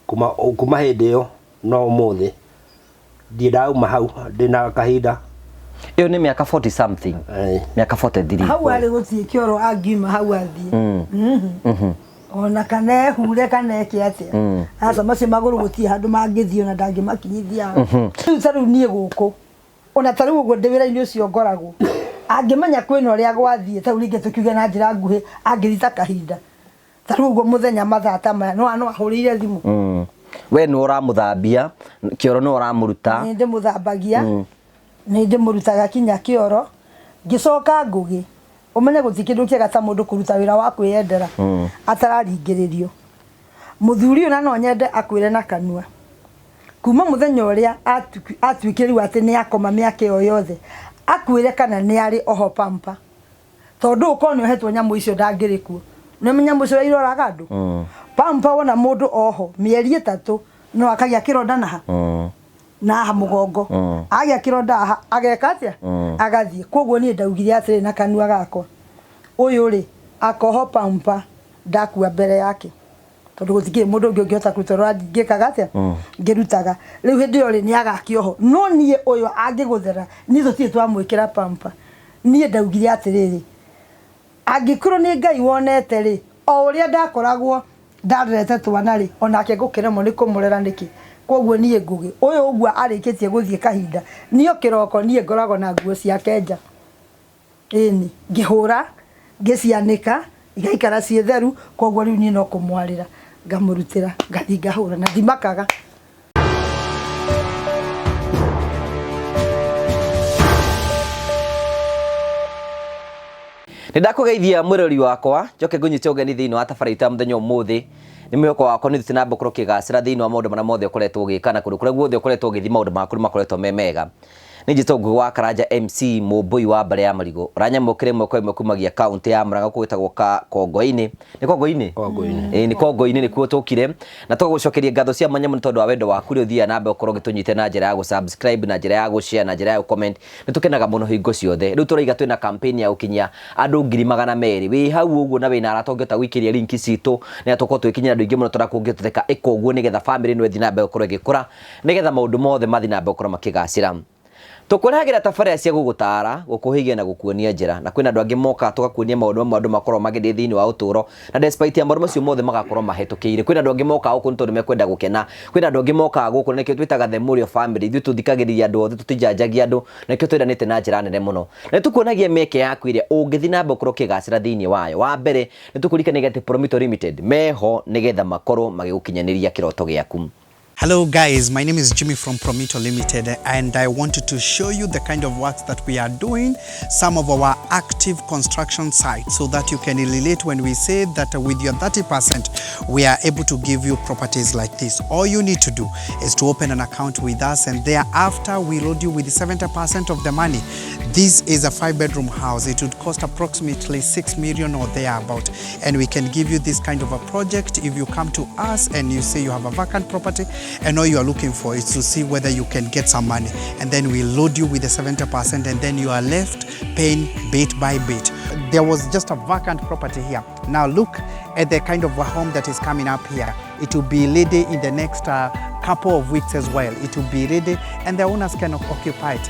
kuma hĩndĩ ĩyo no ũmũthĩ ndirauma hau ndĩna kahinda. Iyo ni miaka 40 something. Miaka 43. Hau ari gutie kioro angiuma hau athie. Ona kana hure kana kiatia. Asa macio maguru gutie handu mangithio na ndangimakinyithia. Riu taru nie guku. Ona taru ugo ndewira-ini ucio ngoragwo. Angimenya kwina uria gwathie taru ringe tukiuge na njira nguhi angirita kahinda. Taru ugo muthenya mathata maya no ahurire thimu. We no uramuthambia kioro no uramuruta. Ni ndimuthambagia. Ni ndimurutaga kinya kioro ngicoka ngugi umenye gutikindu kiega ta mundu kuruta wira wa kwiyendera atararingiririo muthuri ona no nyende akwire na kanua kuma muthenya uria atwikiriwa ati ni akoma miaka yo yothe akwire kana ni ari oho pampa tondu uko ni ohetwo nyamu icio ndangirikuo ne nyamu icio iroraga andu pampa wona mundu oho mieri 3 no akagia kironda naha na mugongo agia kironda ageka atia agathie koguo ni ndaugire atire na kanua gakwa uyu ri akoho pampa ndakua mbere yake tondu gutikire mundu ngihota kurutora ngikaga atia ngirutaga riu hindi yo ri ni agakioho no nie uyu angiguthera ni thutie twamwikira pampa ni ndaugire atiriri angikuru ni Ngai wonete ri o uria ndakoragwo ndarete twana ri onake ngukiremo ni kumurera niki koguo nie ngugi uyu ugua arikitie guthie kahinda nio kiroko nie ngorago na nguo cia kenja ini ngihura ngicianika igaikara cie theru koguo riu nie no kumwarira ngamurutira ngathi ngahura na ndimakaga. Nindakugeithia mwirori wakwa njoke ngunyite ugeni thiini wa tabarita muthenya umuthi ni mwiko wakwa ni thutina mbokoro kigacira thiini wa maundu mana mothe ukoretwo ugikana kundu kuria guothe ukoretwo ugithi maundu maku makoretwo memega ni njitongu wa Karanja MC Mumbui wa Mbare ya Marigo uranyamukire mweko imwe kumagia county ya Murang'a kwitagwo Kongo-ini ni Kongo-ini ni Kongo-ini ni kuo tukire na tugucokeria ngatho cia manyamu tondu wa wendo waku ri uthia na mbe ukorwo gitunyite na njira ya subscribe na njira ya share na njira ya comment ni tukenaga muno hingo ciothe riu turaiga twina campaign ya ukinyia andu 200,000 wi hau uguo na wina aratongeta wikiria link citu ni atuko twikinyia andu ingi muno turakungitutheka ikoguo nigetha family no ethi na mbe ukorwo igikura nigetha maundu mothe mathi na mbe ukorwo makigacira tukuragira tafaria cia gugutara gukuhigia na gukuonia njira na kwina andu angi moka tugakuonia maundu mamwe andu makorwo magithii thiini wa uturo na despite ya maundu macio mothe magakorwo mahetukire kwina andu angi moka guku ntondu mekwenda gukena kwina andu angi moka guku nikio twitaga the Murio family ithu tuthikagiriria andu othe tutijanjagia andu nikio twiranite na njira nene muno na tukuonagia meke yaku iria ungithi na mbokoro kigacira thiini wayo wa mbere ni tukurikanagia ati Promito Limited meho nigetha makorwo magigukinyaniria kiroto giaku. Hello guys, my name is Jimmy from Promito Limited and I wanted to show you the kind of works that we are doing, some of our active construction sites so that you can relate when we say that with your 30% we are able to give you properties like this. All you need to do is to open an account with us and thereafter we load you with 70% of the money. This is a 5-bedroom house. It would cost approximately 6 million or thereabout and we can give you this kind of a project if you come to us and you say you have a vacant property and all you are looking for is to see whether you can get some money and then we load you with the 70% and then you are left paying bit by bit. There was just a vacant property here. Now look at the kind of a home that is coming up here. It will be ready in the next couple of weeks as well. It will be ready and the owners can occupy it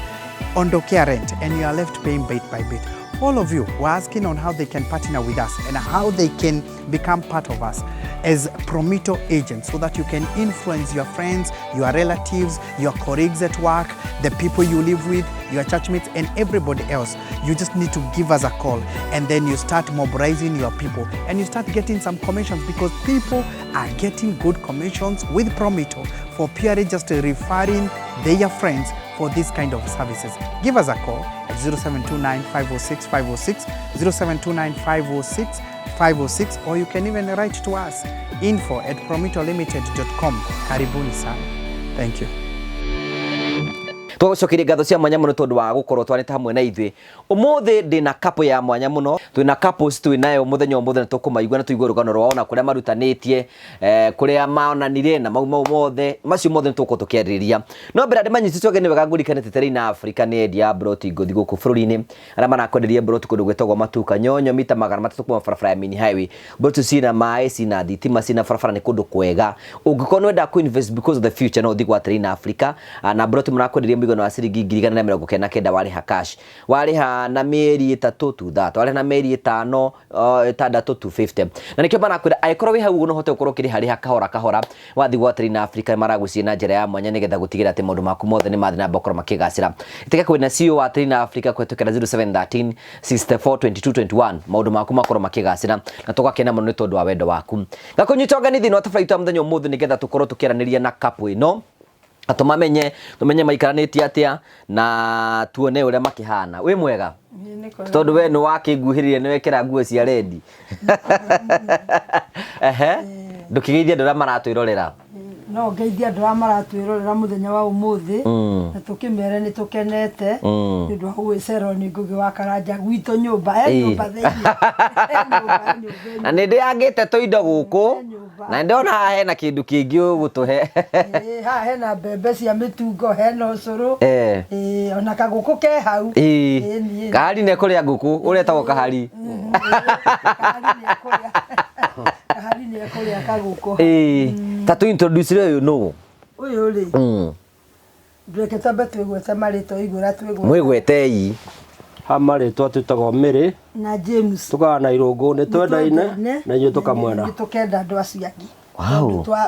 on Dokia rent and you are left paying bit by bit. All of you were asking on how they can partner with us and how they can become part of us as Promito agents so that you can influence your friends, your relatives, your colleagues at work, the people you live with, your churchmates and everybody else. You just need to give us a call and then you start mobilizing your people and you start getting some commissions because people are getting good commissions with Promito for purely just referring their friends for this kind of services. Give us a call at 0729 506 506, 0729 506 506, or you can even write to us info@promitolimited.com. Karibuni sana. Thank you. twacokerie ngatho cia mwanya muno tondu wa gukorwo twanite hamwe na ithuĩ umuthi ndina kapo ya mwanya muno twina couples twinayo muthenya umuthe na tukumaigua na tuigua rugano rwao na kuria marutanitie kuria maonanire na mau mothe macio mothe tuko tukiarĩrĩria no mbere ndimanyitĩtwo gene wega ngurikane teterina Africa ni endia broti ngothi guku bururi-ini aria marakwenderia broti kundu gwetagwo Matuka Nyonyo mita 300 kuma barabara ya Mini Highway broti cina maĩ cina thitima cina barabara ni kundu kwega ungikorwo ni wenda ku invest because of the future no thi gwa Terina Africa na broti murakwenderia mũigana wa ciringi 199 warĩha cash warĩha na mĩeri 3 tu that warĩha na mĩeri 5 6 250 na nikio banakwira aikorwo wi hau no hote ukorwo kirĩha kahora wathi gwa Terina Africa maragucie na njĩra ya mwanya nigetha gutigira ati maundu maku mothe ni mathi na mbokoro makigacira itike kwina CEO wa Terina Africa kwetukira 0713 64 22 21 maundu maku makoro makigacira na tugakena muno ni tondu wa wendo waku ngakunyita organithi no tafaita muthenya umuthi nigetha tukorwo tukiaraniria na kapu ino tumenye maikaranĩtie atia na tuone uria makihana wi mwega tondu we no wakiguhiririe ni wekera nguo cia rendi ndukigeithia andũ arĩa maratwĩrorera no ngeithia andũ arĩa maratwĩrorera mũthenya wa ũmũthĩ na tũkĩmere nĩ tũkenete nĩ ũndũ wa gwĩcera nĩ Ngugi wa Karanja gwitũ nyũmba nyũmba na nĩ ndĩangĩte tũindo gũkũ na ndona haha hena kĩndũ kĩngĩ ũgũtũhe haha hena mbembe cia mĩtungo hena ũcũrũ ona kagũkũ ke hau kahari nĩ kũrĩa ngũkũ ũretagwo kahari kahari nĩ kũrĩa kagũkũ ta tu introduce ũyũ no ũyũ rĩ ndweke tambe twĩgwete marĩtwa igũra twĩgwete mwĩgwetei ha marĩtwa twĩtagwo Mary na James tukaga na Irũngũ nĩ twendaine na ithuĩ tũkamwenda tũkenda andũ acio angĩ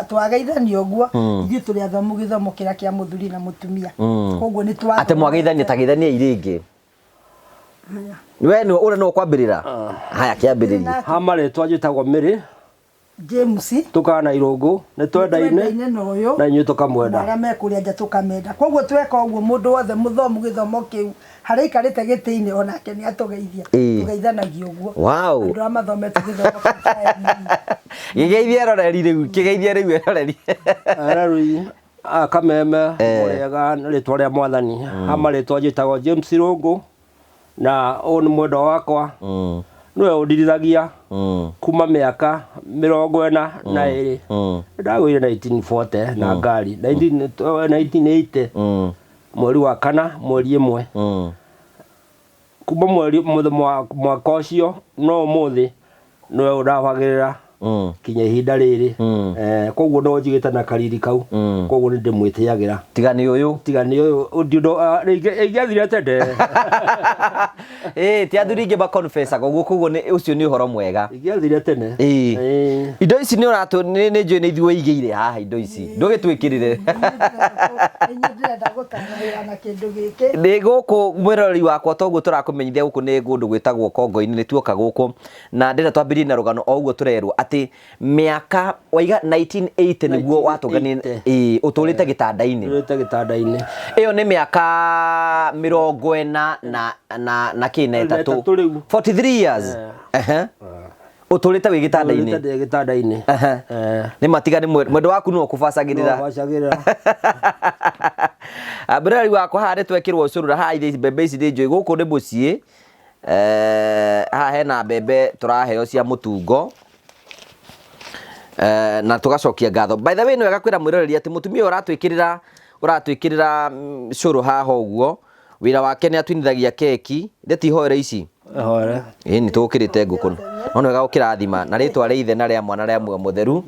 twageithania ũguo ithuĩ tũrĩ athomu gĩthomo kĩrĩa kĩa mũthuri na mũtumia koguo nĩ ate mwageithania tageithania irĩngĩ we no ura no kwambĩrĩra haya kĩambĩrĩria ha marĩtwa njĩtagwo Mary James tukaga na Irũngũ nĩ twendaine na ithuĩ tũkamwenda arĩa mekũrĩa nja tũkamenda koguo tweka ũguo mũndũ wothe mũthomu gĩthomo kĩu harĩa ikarĩte gĩtĩ-inĩ onake nĩ atũgeithia tũgeithanagia ũguo andũ arĩa mathomete gĩthomo gĩgeithia roreri rĩu kĩgeithia rĩu roreri rĩu akameme mũrĩega rĩtwa rĩa mwathani ha marĩtwa njĩtagwo James Irũngũ na ũyũ nĩ mwendwa wakwa nĩwe ũndirithagia kuma mĩaka 42 ndagũire 1940 na ngari 1980 mweri wa kana mweri 1 kuma mweri mwaka ũcio no ũmũthĩ nĩwe ũndabagĩrĩra kinya ihinda rĩrĩ koguo no njigĩte na kariri kau koguo nĩ ndĩmwĩtĩagĩra tigani ũyũ ingĩathire tende ti athuri ingĩ maconfessa koguo nĩ ũcio nĩ ũhoro mwega ingĩathire tene indo ici nĩ nĩ njũĩ nĩ ithuĩ igĩire haha indo ici ndũgĩtwĩkĩrĩre nĩ gũkũ mwĩroreri wakwa toguo tũrakũmenyithia gũkũ nĩ kũndũ gwĩtagwo Kongo-inĩ nĩ tuoka gũkũ na ndĩrenda twambĩrĩrie na rũgano o ũguo tũrerwo atĩ mĩaka waiga 1980 nĩguo watũngania ũtũrĩte gĩtanda-inĩ ĩyo nĩ mĩaka 40 na kĩna 3 43 years ũtũrĩte wĩ gĩtanda-inĩ nĩ matiga nĩ mwendo waku no kũbacagĩrĩra mbere wakwa haha twekĩrwo ũcũrũ haha mbembe ici nĩ njũĩ gũkũ nĩ mũciĩ haha hena mbembe tũraheo cia mũtungo na tugacokia ngatho by the way nĩ wega kwĩra mwĩroreri atĩ mũtumia ũratwĩkĩrĩra cũrũ haha ũguo wĩra wake nĩ atwinithagia keki ndetihoere ici nĩ tũgũkĩrĩte ngũkũ no nĩ wega gũkĩrathima na rĩtwa rĩa ithe na rĩa mwana rĩa muoyo mũtheru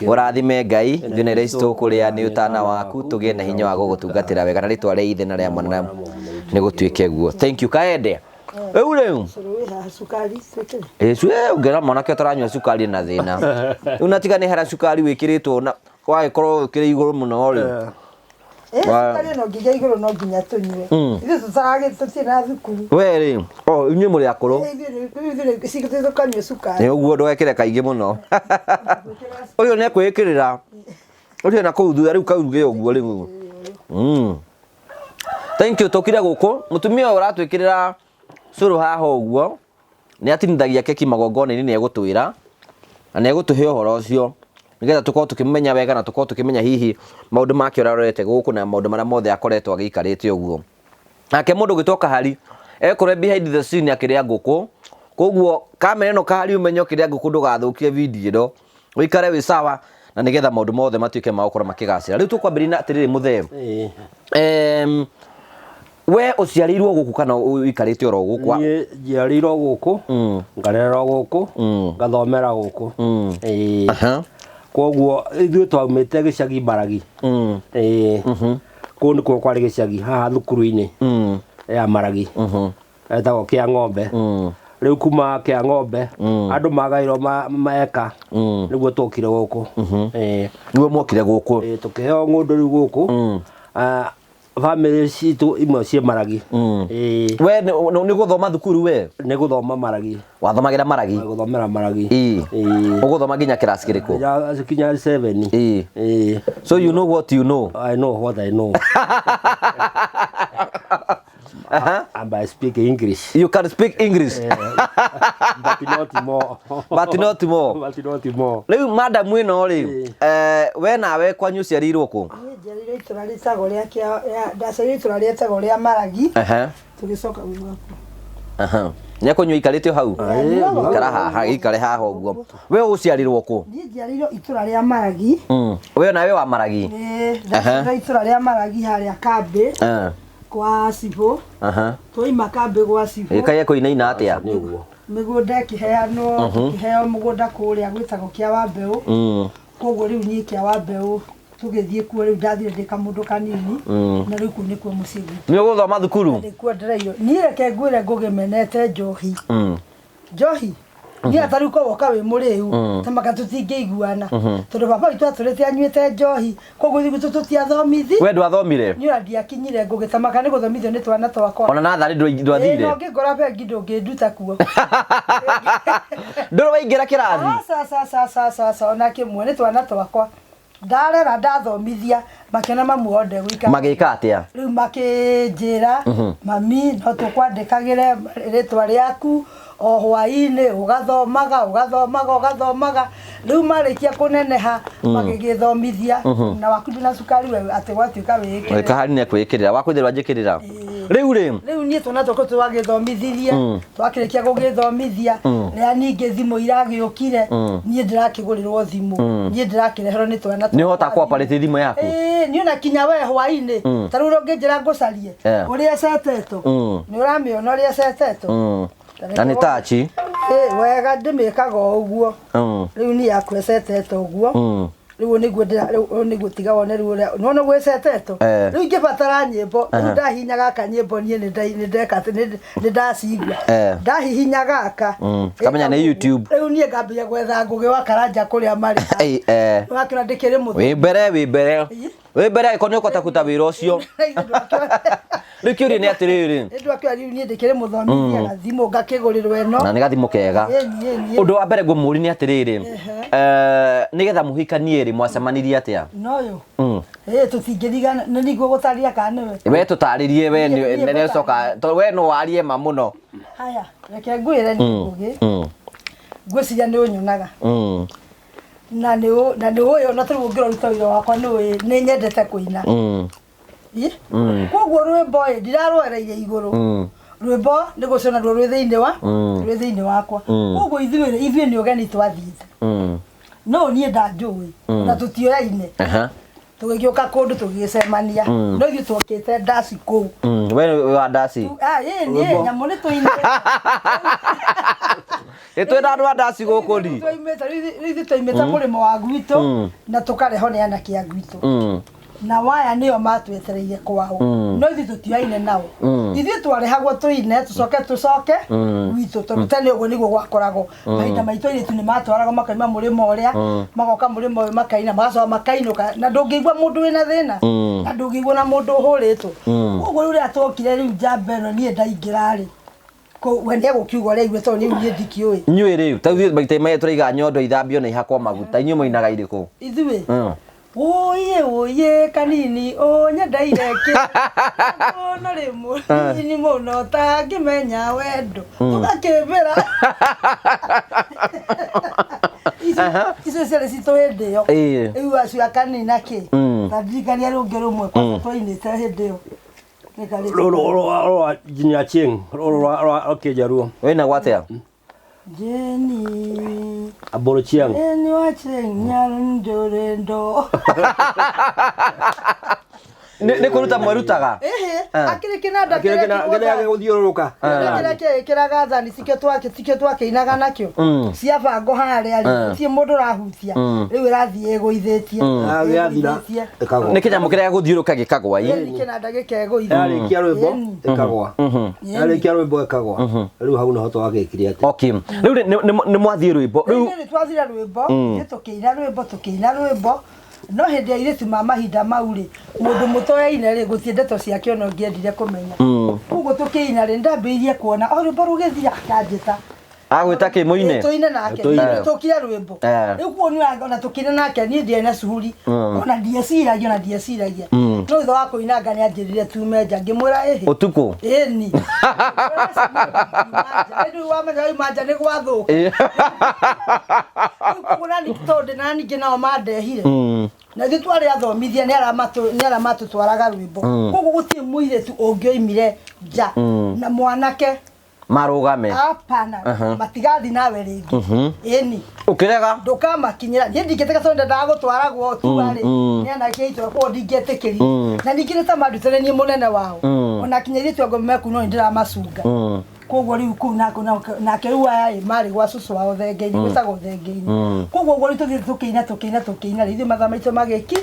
ũrathime Ngai ithuĩ nĩ ici tũkũrĩa nĩ ũtana waku tũgĩe na hinya wa gũgũtungatĩra wega na rĩtwa rĩa ithe na rĩa mwana nĩ gũtuĩke guo thank you kaende rĩu ũngĩra mwanake ũtaranyua cukari na thĩna rĩu natiga nĩ hera cukari wĩkĩrĩtwo na wagĩkorwo ũkĩrĩ igũrũ mũno rĩ cukari no nginya igũrũ no nginya tũnyue ithuĩ tũtirĩ na thukuru we rĩ inyuĩ mũrĩ akũrũ tũkanyua cukari ũguo ndũgekĩre kaingĩ mũno ũyũ nĩ ekwĩĩkĩrĩra ũcio na kũu thutha rĩu kauruge ũguo rĩu thank you tũkire gũkũ mũtumia ũyũ ũratwĩkĩrĩra cũrũ haha ũguo nĩ atinithagia keki magongona-inĩ nĩ egũtwĩra na nĩ egũtũhe ũhoro ũcio nigetha tukorwo tukimenya wega na tukorwo tukimenya hihi maundu make urarorete guku na maundu maria mothe akoretwo agikarite uguo nake mundu gitoka hari ekore behind the scene akiria nguku koguo kamera ino kahari umenyo kiria nguku ndugathukie video ino wikare wi sawa na nigetha maundu mothe matuike ma gukora makigacira riu tukwambirina na atiriri muthee we uciarirwo guku kana uikarite oro gukwa nie njiarirwo guku ngarererwo guku ngathomera guku koguo ithuĩ twaumĩte gĩcagi Maragi kũu nĩkuo kwarĩ gĩcagi haha thukuru-inĩ ya Maragi etagwo kĩa ng'ombe rĩu kuma kĩa ng'ombe andũ magaĩrwo maeka nĩguo tũkire gũkũ nĩguo mokire gũkũ tũkĩheo ng'ũndũ rĩu gũkũ family citũ imwe cie Maragi we nĩ gũthoma thukuru we nĩ gũthoma Maragi wathomagĩra Maragi gũthomera Maragi ũgũthoma nginya kĩrasi kĩrĩkũ kinya 7 so you know what you know I know what I know and I speak English. You can speak English. But not more. But not more. But not more. Leo madam wino ri we nawe kwanyu ciarirwo ku? Njiarirwo itura rĩtagwo rĩa kia ndaciarirwo itura rĩtagwo rĩa Maragi. Tugicoka gũthaka. Nyakonyo ikarite hau. Ikara haha ikare haha uguo. We uciarirwo ku? Njiarirwo itura rĩa Maragi. We nawe wa Maragi? Ndaciarirwo itura rĩa Maragi harĩa kambe. Kwa Sibo. Twaima kambe gwa Sibo. Ikaya kuinaina atia? Mĩgũnda ĩkĩheanwo kĩheo mũgũnda kũrĩa gwĩtagwo kĩa Wambeũ. Koguo rĩu niĩ kĩa Wambeũ tũgĩthiĩ kuo rĩu ndathire ndĩ kamũndũ kanini na rĩu kũu nĩkuo mũciĩ gwitũ. Nĩ ũgũthoma thukuru? Nĩkuo ndĩraiywo. Niĩ reke ngwĩre ngũgĩmenete njohi. Njohi niĩ atari ko woka wĩ mũrĩu tamaka tũtingĩiguana tondũ baba witũ atũrĩte anyuĩte njohi koguo thigũ tũtiathomithi. We ndwathomire? Niĩ ndiakinyire ngũgĩtamaka nĩ gũthomithio nĩ twana twakwa. Ona nathari ndwathire? No ngĩkora bengi ndũngĩnduta kuo. Ndũrĩ waingĩra kĩrathi? Sa ona kĩmwe nĩ twana twakwa ndarera ndathomithia makĩona mamu othe gwĩka. Magĩka atĩa? Rĩu makĩnjĩra mami no tũkwandĩkagĩre rĩtwa rĩaku o hwaĩ-inĩ ũgathomaga rĩu marĩkia kũneneha magĩgĩthomithia na waku na cukari we atĩ gwatuĩka wĩĩkĩrĩra. Kahari nĩ ekwĩĩkĩrĩra wakwĩthĩrwo anjĩkĩrĩra. Rĩu niĩ twana twakwa twagĩthomithirrie twakĩrĩkia gũgĩthomithia rĩa ningĩ thimũ iragĩũkire niĩ ndĩrakĩgũrĩrwo thimũ niĩ ndĩrakĩreherwo nĩ twana twakwa. Nĩ ũhota kũaparĩte thimũ yaku? Niĩ ona kinya we hwaĩ-inĩ ta rĩu ũngĩnjĩra ngũcarie ũrĩa cetetwo nĩ ũramĩona ũrĩa cetetwo na nĩ tachi wega ndĩmĩkaga ũguo rĩu niĩ yakwa cetetwo ũguo rĩu nĩguo tiga wone rĩu nĩwona gwĩcetetwo rĩu ingĩbatara nyĩmbo rĩu ndahihinyaga kanyĩmbo niĩ nĩ ndacigua ndahihinya gaka kamenya nĩ YouTube rĩu niĩ ngambia gwetha ngũgĩ wa Karanja kũrĩa marĩ wakĩra ndĩkĩrĩ mũthuri wĩ mbere angĩkorwo nĩ ũkũhota kũruta wĩra ũcio rĩu kĩũria nĩ atĩrĩrĩ ndĩrakĩũria rĩu niĩ ndĩkĩrĩ mũthomithia gathimũ ngakĩgũrĩrwo ĩno na nĩ gathimũ kega ũndũ wa mbere ngũmũũri nĩ atĩrĩrĩ nĩgetha mũhikanie rĩ mwacemanirie atĩa? Noyũ tũtingĩrigana nĩ nĩguo gũtarĩria kana nĩwe we tũtarĩrie we nĩ ũcoka we no warie ma mũno. Haya reke ngwĩre nĩ ngũgĩ ngwĩciria nĩ ũnyonaga na nĩ ũĩ ona tũrĩ ũngĩruta wĩra wakwa nĩ nyendete kũina koguo rwĩmbo ndirarwereire igũrũ rwĩmbo nĩ gũciona ruo rwĩ thĩinĩ wakwa koguo ithuĩ nĩ ũgeni twathiĩte no niĩ ndanjũĩ na tũtioyaine tũgĩgĩũka kũndũ tũgĩgĩcemania no ithuĩ twokĩte ndaci kũu. We wa ndaci? Niĩ nyamũ nĩ tũinĩte twĩna andũ a ndaci gũkũ ndi ithuĩ twoimĩte mũrĩmo wa gwitũ na tũkareho nĩ anake a gwitũ na waya nĩo matwetereire kwao no ithuĩ tũtioyaine nao ithuĩ twarehagwo tũine tũcoke gwitũ tondũ tene ũguo nĩguo gwakoragwo mahinda maitũ airĩtu nĩ matwaragwo makaima mũrĩmo ũrĩa magoka mũrĩmo ũyũ makaina magacoka makainũka na ndũngĩigua mũndũ wĩna thĩna na ndũngĩigua na mũndũ ũhũrĩtwo koguo rĩu rĩrĩa twokire rĩu njamba ĩno niĩ ndaingĩra-rĩ we nĩ egũkiuga ũrĩa igue tondũ niĩ ndikĩũĩ. Inyuĩ rĩu ta ithuĩ maita maitũ tũraiga nyondo ithambio na ihakwo maguta inyuĩ mũinaga irĩkũ? Ithuĩ Oye kanini nyendaire kĩ no rĩmwe ni mũno tangĩmenya wendo tũgakĩmbĩra icio ciarĩ citũ hĩndĩ ĩyo rĩu acio akanina kĩ na ndirikania rũngĩ rũmwe twainĩte hĩndĩ ĩyo rũrũ nginya Chieng rũrũ Kĩjaruo wĩna gwatĩa Jeni Aboro Chieng Jeni wa Chieng nyarondorendo nĩ kũruta mwerutaga akĩrĩ kĩnanda kĩrĩa gũthiũrũrũka kĩraga thani tikio twakĩinaga nakĩo cia bango harĩa rĩ mũndũ rahutia rĩu ĩrathiĩ ĩgũithĩtie nĩ kĩnyamũ kĩrĩa gũthiũrũka gĩkagwa nĩ kĩnanda gĩkegũithia yarĩkia rwĩmbo ĩkagwa yarĩkia rwĩmbo ĩkagwa rĩu hau nĩho twagĩkire atĩ okay rĩu nĩ mwathiĩ rwĩmbo rĩu nĩ twathira rwĩmbo tũkĩina rwĩmbo no hĩndĩ ya irĩtu ma mahinda mau rĩ mũndũ mũtoyaine rĩ gũtirĩ ndeto ciake ona ũngĩendire kũmenya koguo tũkĩina rĩ ndambĩrĩirie kuona o rwĩmbo rũgĩthira akanjĩta agwĩta kĩ mũine tũine nake tũkire rwĩmbo rĩu kuona ona tũkire nake niĩ ndiarĩ na cuhuri ona ndieciragia no thutha wa kũinanga nĩ anjĩrire tume nja ngĩmwĩra ĩhĩ ũtukũ ĩni rĩu wamenya imanja nĩ gwathũka rĩu koguo nani tondũ na ningĩ nao mandehire na ithuĩ twarĩ athomithia nĩ arĩa matũtwaraga rwĩmbo koguo gũtirĩ mũirĩtu ũngĩoimire nja na mwanake marugame hapana matigathi nawe rĩngĩ ĩni ũkĩrega ndũkamakinyĩra niĩ ndingĩtĩka tondũ ndagũtwaragwo tuarĩ nĩ anake itũra koguo ndingĩetĩkĩria na ningĩ nĩ ta mandutĩre niĩ mũnene wao ona kinya ithuĩ meku no nĩndĩramacunga koguo rĩu kũu nake rĩu aya marĩ gwa cũcũ wao thenge-inĩ gwĩtagwo thenge-inĩ koguo ũguo rĩu tũthiĩ tũkĩina rĩu ithuĩ mathaa maitũ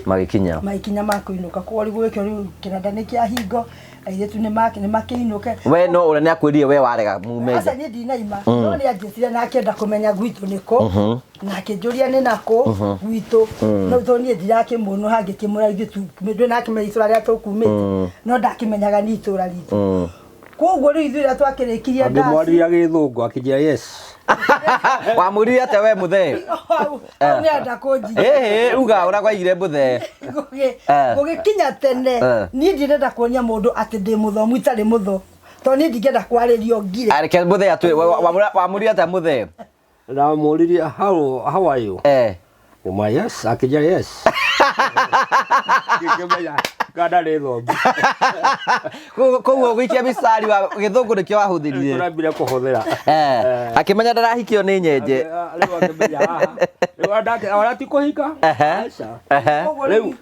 magĩkinya ma kũinũka koguo rĩu gĩkĩo rĩu kĩnanda nĩ kĩa hingo airĩtu nĩ makĩinũke we no ũrĩa nĩ akwĩrire we warega mume aca niĩ ndinaima no nĩ anjĩtire na akĩenda kũmenya gwitũ nĩ kũ na akĩnjũria nĩ nakũ gwitũ no tondũ niĩ ndirakĩmuona hangĩkĩmũra ithuĩ ndũĩ nakĩmenya itũra rĩrĩa tũkumĩte no ndakĩmenyaga nĩ itũra ritũ koguo rĩu ithuĩ rĩrĩa twakĩrĩkirie ndaci ngĩmwarĩria gĩthũngũ akĩnjĩra yes wamũrire atĩa we mũthee nĩ enda kũnjia uga ũrĩa gwaigire mũthee gũgĩkinya tene niĩ ndirenda kuonia mũndũ atĩ ndĩ mũthomu itarĩ mũtho tondũ niĩ ndingĩenda kwarĩrio ngire areke mũthee atwĩ wamũrire atĩa mũthee ndamũririe how are you ngĩmwĩra yes akĩnjĩra yes ngĩkĩmenya kada nĩ thombi koguo gũikia mĩcari wa gĩthũngũ nĩkĩo wahũthĩrire tũrambire kũhũthĩra akĩmenya ndarahikio nĩ nyenje rĩu akĩmenya rĩu ona ti kũhika rĩu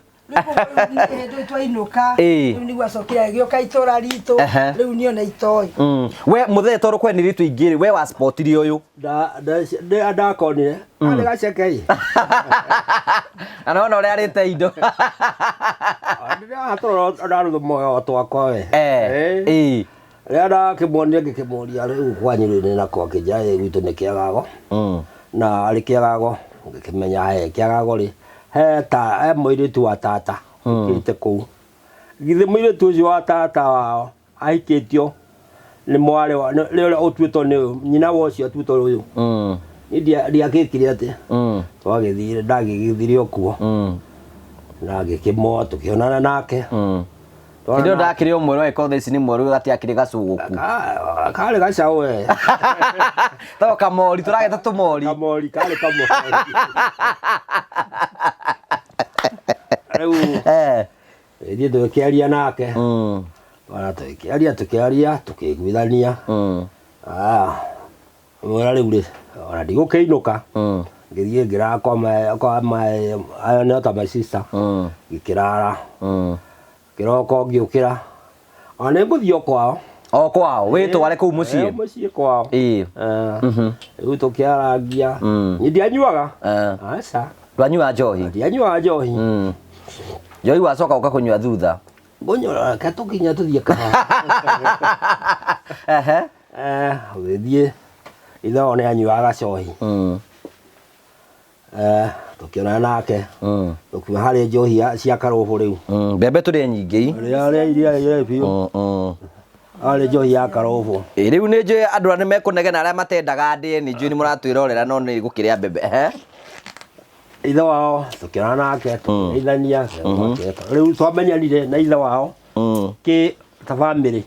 twainũka rĩu nĩguo acokire agĩũka itũra ritũ rĩu niĩ ona itoĩ we mũthee tondũ kwĩ nĩ ritũ ingĩ rĩ we waspotire ũyũ ndakonire arĩ gacekei na nona ũrĩa arĩte indo ndarutha moyo twakwa we rĩrĩa ndakĩmuonire ngĩkĩmũria rĩu kwanyu nĩ nakũ akĩnjĩra gwitũ nĩ Kĩagago na arĩ Kĩagago ngĩkĩmenya Kĩagago rĩ he mũirĩtu wa tata ũkĩte kũu githĩ mũirĩtu ũcio wa tata wao ahikĩtio nĩ mwarĩ ũrĩa ũtuĩtwo nĩ nyina wa ũcio atuĩtwo ũyũ ndiagĩkire atĩ twagĩthire ndagĩgĩthire okuo na ngĩkĩmoa tũkĩonana nake Ndio ndakĩrĩ ũmwe we ko theci nĩ mweru gati akĩrĩ gacuguku karĩ gacaũ we to kamori tũrageta tũmori kamori karĩ kamori rĩu ithuĩ tũkĩaria nake ona tũkĩaria tũkĩiguithania mwĩra rĩu rĩ ona ndigũkĩinũka ngĩthiĩ ngĩrakoma aya nĩo ta my sister ngĩkĩrara kĩroko ngĩũkĩra ona nĩngũthiĩ o kwao wĩtware kũu mũciĩ kwao rĩu tũkĩarangia niĩ ndianyuaga aca ndwanyua njohi ndianyuaga njohi njohi wacoka ũkakũnyua thutha ngũnyua ke tũkinya tũthiĩ ũgĩthiĩ ithe wao nĩ anyuaga gacohi tũkĩonana nake tũkiuma harĩ njohi cia karũbũ rĩu mbembe tũrĩ nyingĩ rĩrĩa biũ harĩ njohi ya karũbũ rĩu nĩ njũĩ andũ arĩa nĩmekũnegena arĩa matendaga ndĩe nĩ njũĩ nĩ mũratwĩrorera no nĩ gũkĩrĩa mbembe ithe wao tũkĩonana nake tũkĩgeithania rĩu twamenyanire na ithe wao ta family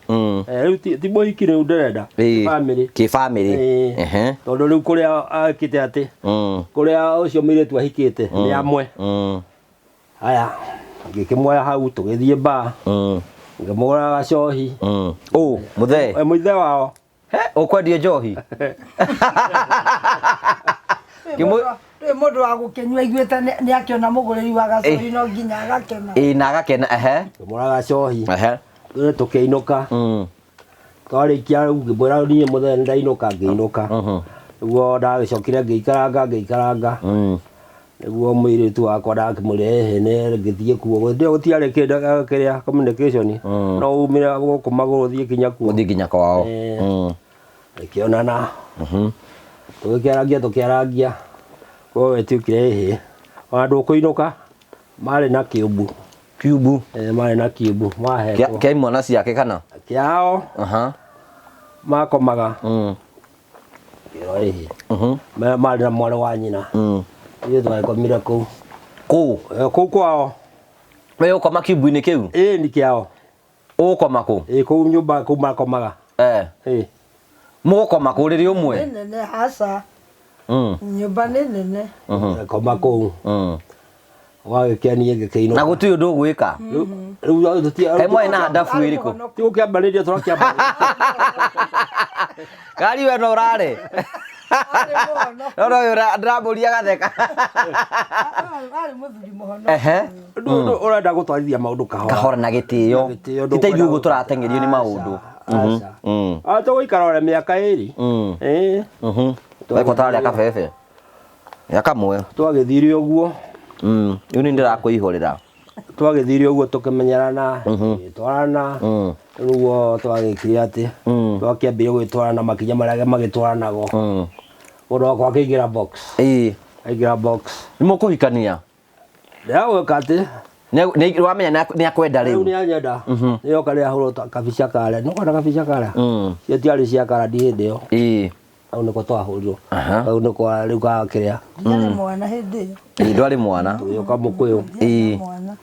riu ti muhiki riu ndirenda family tondu riu kuria akite ati kuria ucio miretu ahikite ni amwe haya ngikimwoya hau tugithie bar ngimugura gacohi muthe wao ukwendia njohi mundu wa gukenyua iguite ni akiona muguriri wa gacohi no nginya agakena na agakena ngimugura gacohi tukiinuka twarikia riu ngimwira nie muthe ndainuka ngiinuka niguo ndagicokire ngiikaranga niguo mwiritu wakwa ndakimure ne ngithie kuo gutiari kiria communication no umira guku maguru thie kinya kuo uthi kinya kwao ikionana tukiarangia ko etukire wandu kuinuka mari na kiubu mari na kiubu mahetwo kia imwana ciake kana kiao makomaga mari na mwana wa nyina iyo twakomire kuu kwao we ukoma kiubu-ini kiu ni kiao ukoma ku kuu nyumba kuu makomaga mugukoma ku riri umwe nene hasa nyumba ni nene koma kuu wagikenia ngikino na gutui undu gwika riu tutia kaimwe na ndafu iriku ti ukiambaniria turakiamba kari we no rare no ndramburia gatheka ari muthuri muhono urenda gutwarithia maundu kahora na gitio titaithu uguo turatengerio ni maundu tuguikara ore miaka iri weko tararia kabebe ya kamwe twagithire uguo yu ni ndirakuihurira twagithire uguo tukimenyerana twarana ruo twagikire ati twakiambire gwitwarana makinya maria magitwaranago mundu wakwa akiingira box aigira box nimukuhikania ndagwika ati wamenya ni akwenda riu ni anyenda niyo kare ahuro kabica kare no kana kabica kare cio tiari cia kara di hindi yo au niko twahurirwo au niko riu ka kiria ndari mwana hindi iyo ndwari mwana yo kamukuyu mwana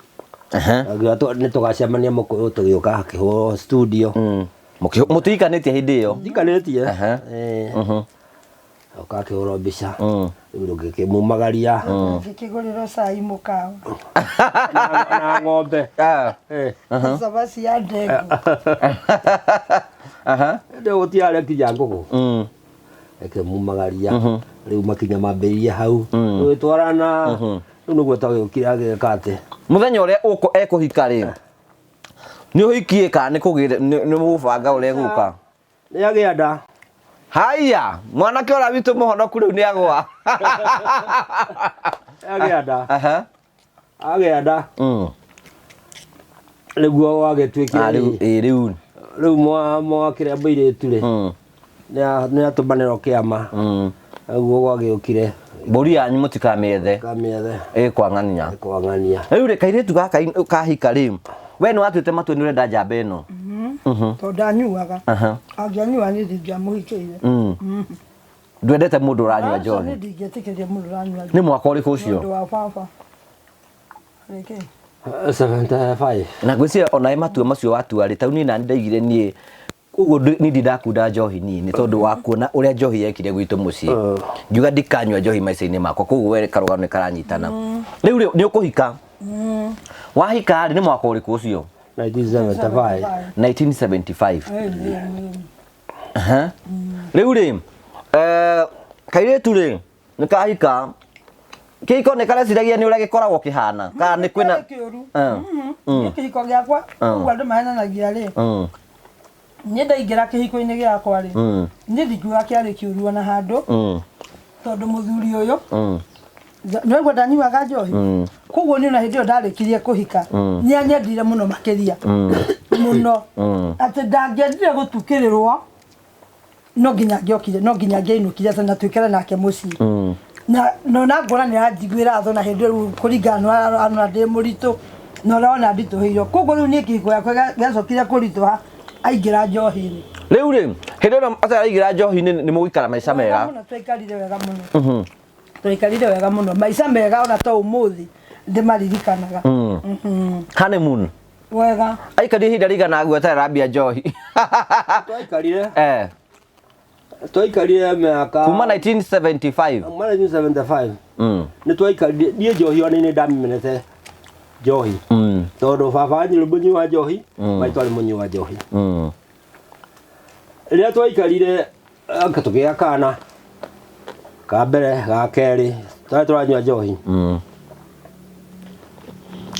ni tugacemania mukuyu tugiuka kihuro studio mutiikanitie hindi iyo ikanitie ukakihuro mbica riu ngikimumagaria ngikigurira cai mukawa na ng'ombe cabaci ya ndengũ ndio gutiare kinya ngugu ikimumagaria riu makinya mambĩrĩrie hau gwĩtwarana riu nĩguo twagĩũkire agĩka atĩ muthenya uria ekuhika ri ni uhikie ka ni kugire ni mubanga uria guka nĩ agĩa nda haya mwanake ora witu muhonoku riu ni agwa agĩa nda nĩguo wagĩtuĩkire riu mwakĩrĩa mũirĩtu rĩ nĩ atũmanĩrwo kĩama guo gwagĩũkire mbũri yanyu mũtikamiethe ĩkwang'ania rĩu rĩ kairĩtu gaka kahika rĩ we nĩ watuĩte matue nĩ ũrenda njamba ĩno tondũ ndanyuaga angĩanyua nĩ ndingĩamũhikĩire ndwendete mũndũ ũranyua njohi ndingĩetĩkĩria mũndũ ũranyua nĩ mwaka ũrĩkũ ũcio mũndũ wa baba rĩkĩ 75 na ngwĩciria ona matua macio watua rĩ tau niĩ nani ndaigire niĩ uguo ni ndakunda njohi nini tondu wa kuona uria njohi yekire gwitu mucii ngiuga ndikanywa njohi maica-inĩ makwa koguo we karugano nĩ karanyitana rĩu nĩ ũkũhika wahika rĩ nĩ mwaka ũrĩkũ ũcio 1975 rĩu rĩ kairĩtu rĩ nĩ kahika kĩhiko nĩ kareciragia nĩ ũrĩa gĩkoragwo kĩhana kana nĩ kwĩna kĩhiko gĩakwa ũguo andũ mahenanagia rĩ niĩ ndaingĩra kĩhiko-inĩ gĩakwa rĩ niĩ ndingiuga kĩarĩ kĩũru ona handũ tondũ mũthuri ũyũ nĩwaigua ndanyuaga njohi koguo niĩ ona hĩndĩ ĩyo ndarĩkirie kũhika nĩ anyendire mũno makĩria mũno atĩ ndangĩendire gũtukĩrĩrwo no nginya ngĩinũkire atĩ na twĩkĩre nake mũciĩ na ngona nĩ aranjiguĩra tho na hĩndĩ ĩyo kũringana na ndĩ mũritũ na ũrĩa ona nditũhĩirwo koguo rĩu niĩ kĩhiko gĩakwa gĩacokire kũritũha aingĩra njohi-inĩ rĩu rĩ hĩndĩ ĩno aingĩra njohi-inĩ nĩ mũgũikara maica mega twaikarire wega mũno maica mega ona to ũmũthĩ ndĩmaririkanaga honeymoon Wega. Aikari ihinda rigana guo atarambia njohi. Twaikarire miaka kuma 1975 kuma 1975 nĩ twaikarire niĩ njohi ona nĩ ndamimenete njohi tondũ baba wanyu nĩ mũnyua njohi maitũ arĩ mũnyua njohi rĩrĩa twaikarire tũkĩgĩa kana ka mbere ga kerĩ twarĩ tũranyua njohi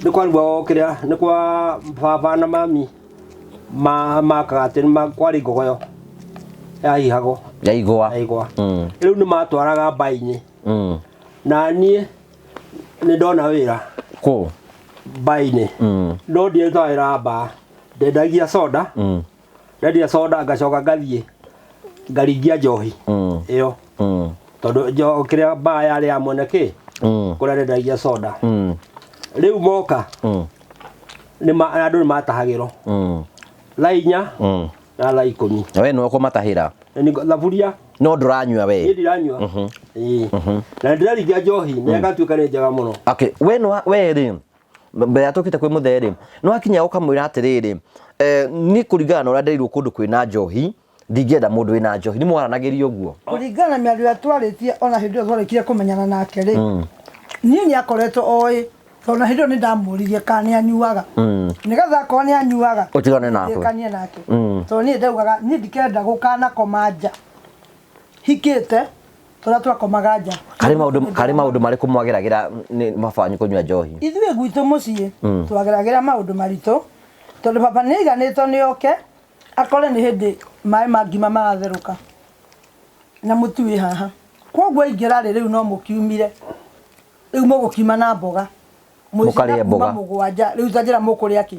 nĩ kwarugagwo kĩrĩa nĩ kwa baba na mami makaga atĩ kwarĩ ngogoyo yahihagwo ya igwa rĩu nĩ matwaraga mbaĩ-inĩ na niĩ nĩ ndona wĩra kũ mbaĩ-inĩ no ndiĩrutaga wĩra mbaa ndendagia soda ndendia soda ngacoka ngathiĩ ngaringia njohi ĩyo tondũ kĩrĩa mbaa yarĩ ya mwene kĩ kũrĩa ndendagia soda rĩu moka andũ nĩ matahagĩrwo thaa 4 na thaa 10 na we nĩwe kũmatahĩra thaburia no ndũranyua we niĩ ndiranyua na ndĩraringia njohi nĩ agatuĩka nĩ njega mũno we rĩ mbere atũkĩte kwĩ mũthee rĩ nĩ wakinya ũkamwĩra atĩrĩrĩ niĩ kũringana na ũrĩa ndĩrirwo kũndũ kwĩna njohi ndingĩenda mũndũ wĩna njohi nĩ mwaranagĩria ũguo kũringana na mĩario ĩrĩa twarĩtie ona hĩndĩ ĩyo twarĩkire kũmenyana nake rĩ niĩ nĩ akoretwo oĩ tondũ hĩndĩ ĩyo nĩ ndamũririe kana nĩ anyuaga nĩgetha akorwo nĩ anyuaga ũtigane nake tondũ niĩ ndaugaga niĩ ndikenda gũkana koma nja hikĩte tũrĩa twakomaga nja karĩ maũndũ marĩkũ mwageragĩra nĩ baba wanyu kũnyua njohi ithuĩ gwitũ mũciĩ twageragĩra maũndũ maritũ tondũ baba nĩ aiganĩtwo nĩ oke akore nĩ hĩndĩ maĩ ma ngima magatherũka na mũtu wĩ haha koguo aingĩra rĩu no mũkiumire rĩu mũgũkiuma na mboga mũkarĩa mboga mũgwanja rĩu tanjĩra mũkũrĩa kĩ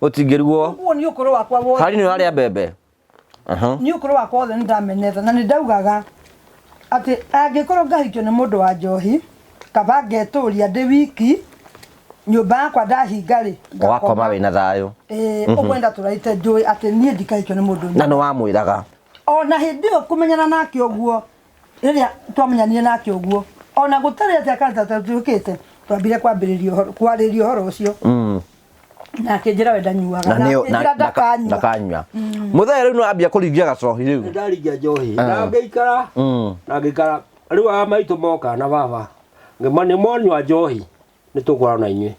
ũtingĩrugwo ũguo nĩ ũkũrũ wakwa wothe harĩ nĩ ũrarĩa mbembe nĩ ũkũrũ wakwa wothe nĩ ndamenete na nĩ ndaugaga atĩ angĩkorwo ngahikio nĩ mũndũ wa njohi kaba ngetũria ndĩ wiki nyũmba yakwa ndahinga rĩ wakoma wĩna thayũ ũguo ndatũraite njũĩ atĩ niĩ ndikahikio nĩ mũndũ na nĩ wamwĩraga ona hĩndĩ ĩyo kũmenyana nake ũguo rĩrĩa twamenyanire nake ũguo ona gũtarĩ atĩ akarata tuĩkĩte twambire kwarĩrio ũhoro ũcio nake njĩra we ndanyuaga na ndakanyua mũthee rĩu no ambia kũringia gacohi rĩu ndaringia njohi na ngĩikara rĩu aya maitũ moka na baba nĩ monyua njohi nĩ tũkũrana na inyuĩ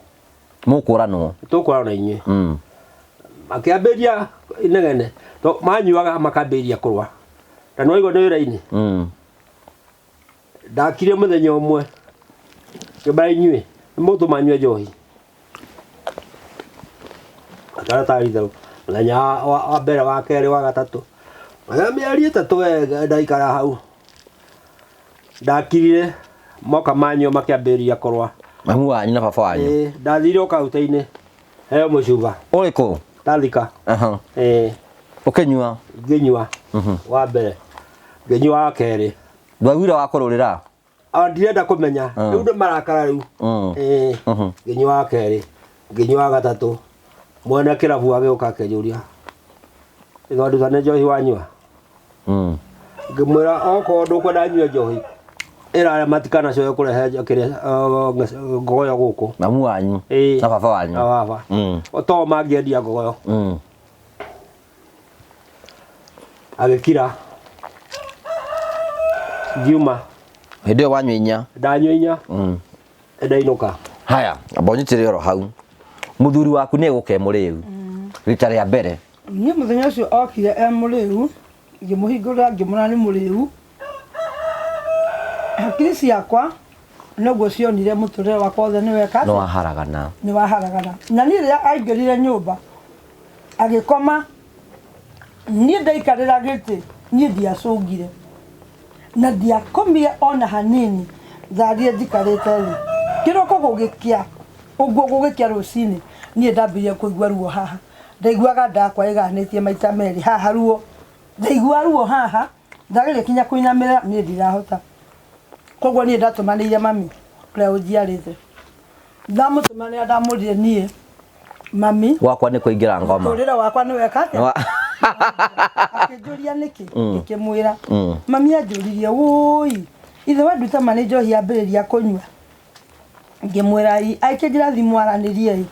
mũkũranwo tũkũrana na inyuĩ makĩambĩria inegene manyuaga makambĩria kũrũa na nĩwaigua nĩ wĩra-inĩ ndakire mũthenya ũmwe ngĩmara inyuĩ nĩ mũtũ manyue njohi ataratari itherũ mũthenya wa mbere wa kerĩ wa gatatũ mĩeri ĩtatũ wega ndaikara hau ndakirire moka manyua makĩambĩria kũrũa mamu wanyu na baba wanyu ndathire o kauta-inĩ heo mũcuba ũrĩkũ ndathika ũkĩnyua ngĩnyua wa mbere ngĩnyua wa kerĩ ndwagwire wa kũrũrĩra ndirenda kũmenya rĩu nĩ marakara rĩu ngĩnyua wa kerĩ ngĩnyua wa gatatũ mwene kĩrabu agĩũka akĩnjũria ĩthonduka nĩ njohi wanyua ngĩmwĩra okorwo ndũkwenda nyue njohi ĩrarĩa matikanacoe kũrehe ngogoyo gũkũ mamu wanyu na baba wanyu na baba to mangĩendia ngogoyo agĩkira ngiuma hĩndĩ ĩyo wanyua inya ndanyua inya ndainũka haya amba ũnyitĩrĩre oro hau mũthuri waku nĩ egũke mũrĩu rita rĩa mbere niĩ mũthenya ũcio okire mũrĩu ngĩmũhingũrĩra ngĩmũra nĩ mũrĩu hakiri ciakwa noguo cionire mũtũrĩre wakwa othe nĩweka nĩ waharagana na niĩ rĩrĩa aingĩrire nyũmba agĩkoma niĩ ndaikarĩra gĩtĩ niĩ ndiacũngire na ndiakomire ona hanini tharie njikarĩte thĩ kĩroko gũgĩkĩa ũguo gũgĩkĩa rũcinĩ niĩ ndambirie kũigua ruo haha ndaiguaga ndakwa ĩganĩtie maita merĩ haha ruo ndaigua ruo haha ndageria kinya kũinamĩrĩra niĩ ndirahota koguo niĩ ndatũmanĩire mami ũrĩa ũnjiarĩte ndamũtũmanĩra ndamũrire niĩ mami wakwa nĩ kũingĩra ngoma mũtũrĩre wakwa nĩweka atĩa akĩnjũria nĩkĩ ngĩkĩmwĩra mami anjũririe wũi ithe we nduta manĩ njohi ambĩrĩria kũnyua ngĩmwĩra aikĩnjĩra thimũ aranĩrie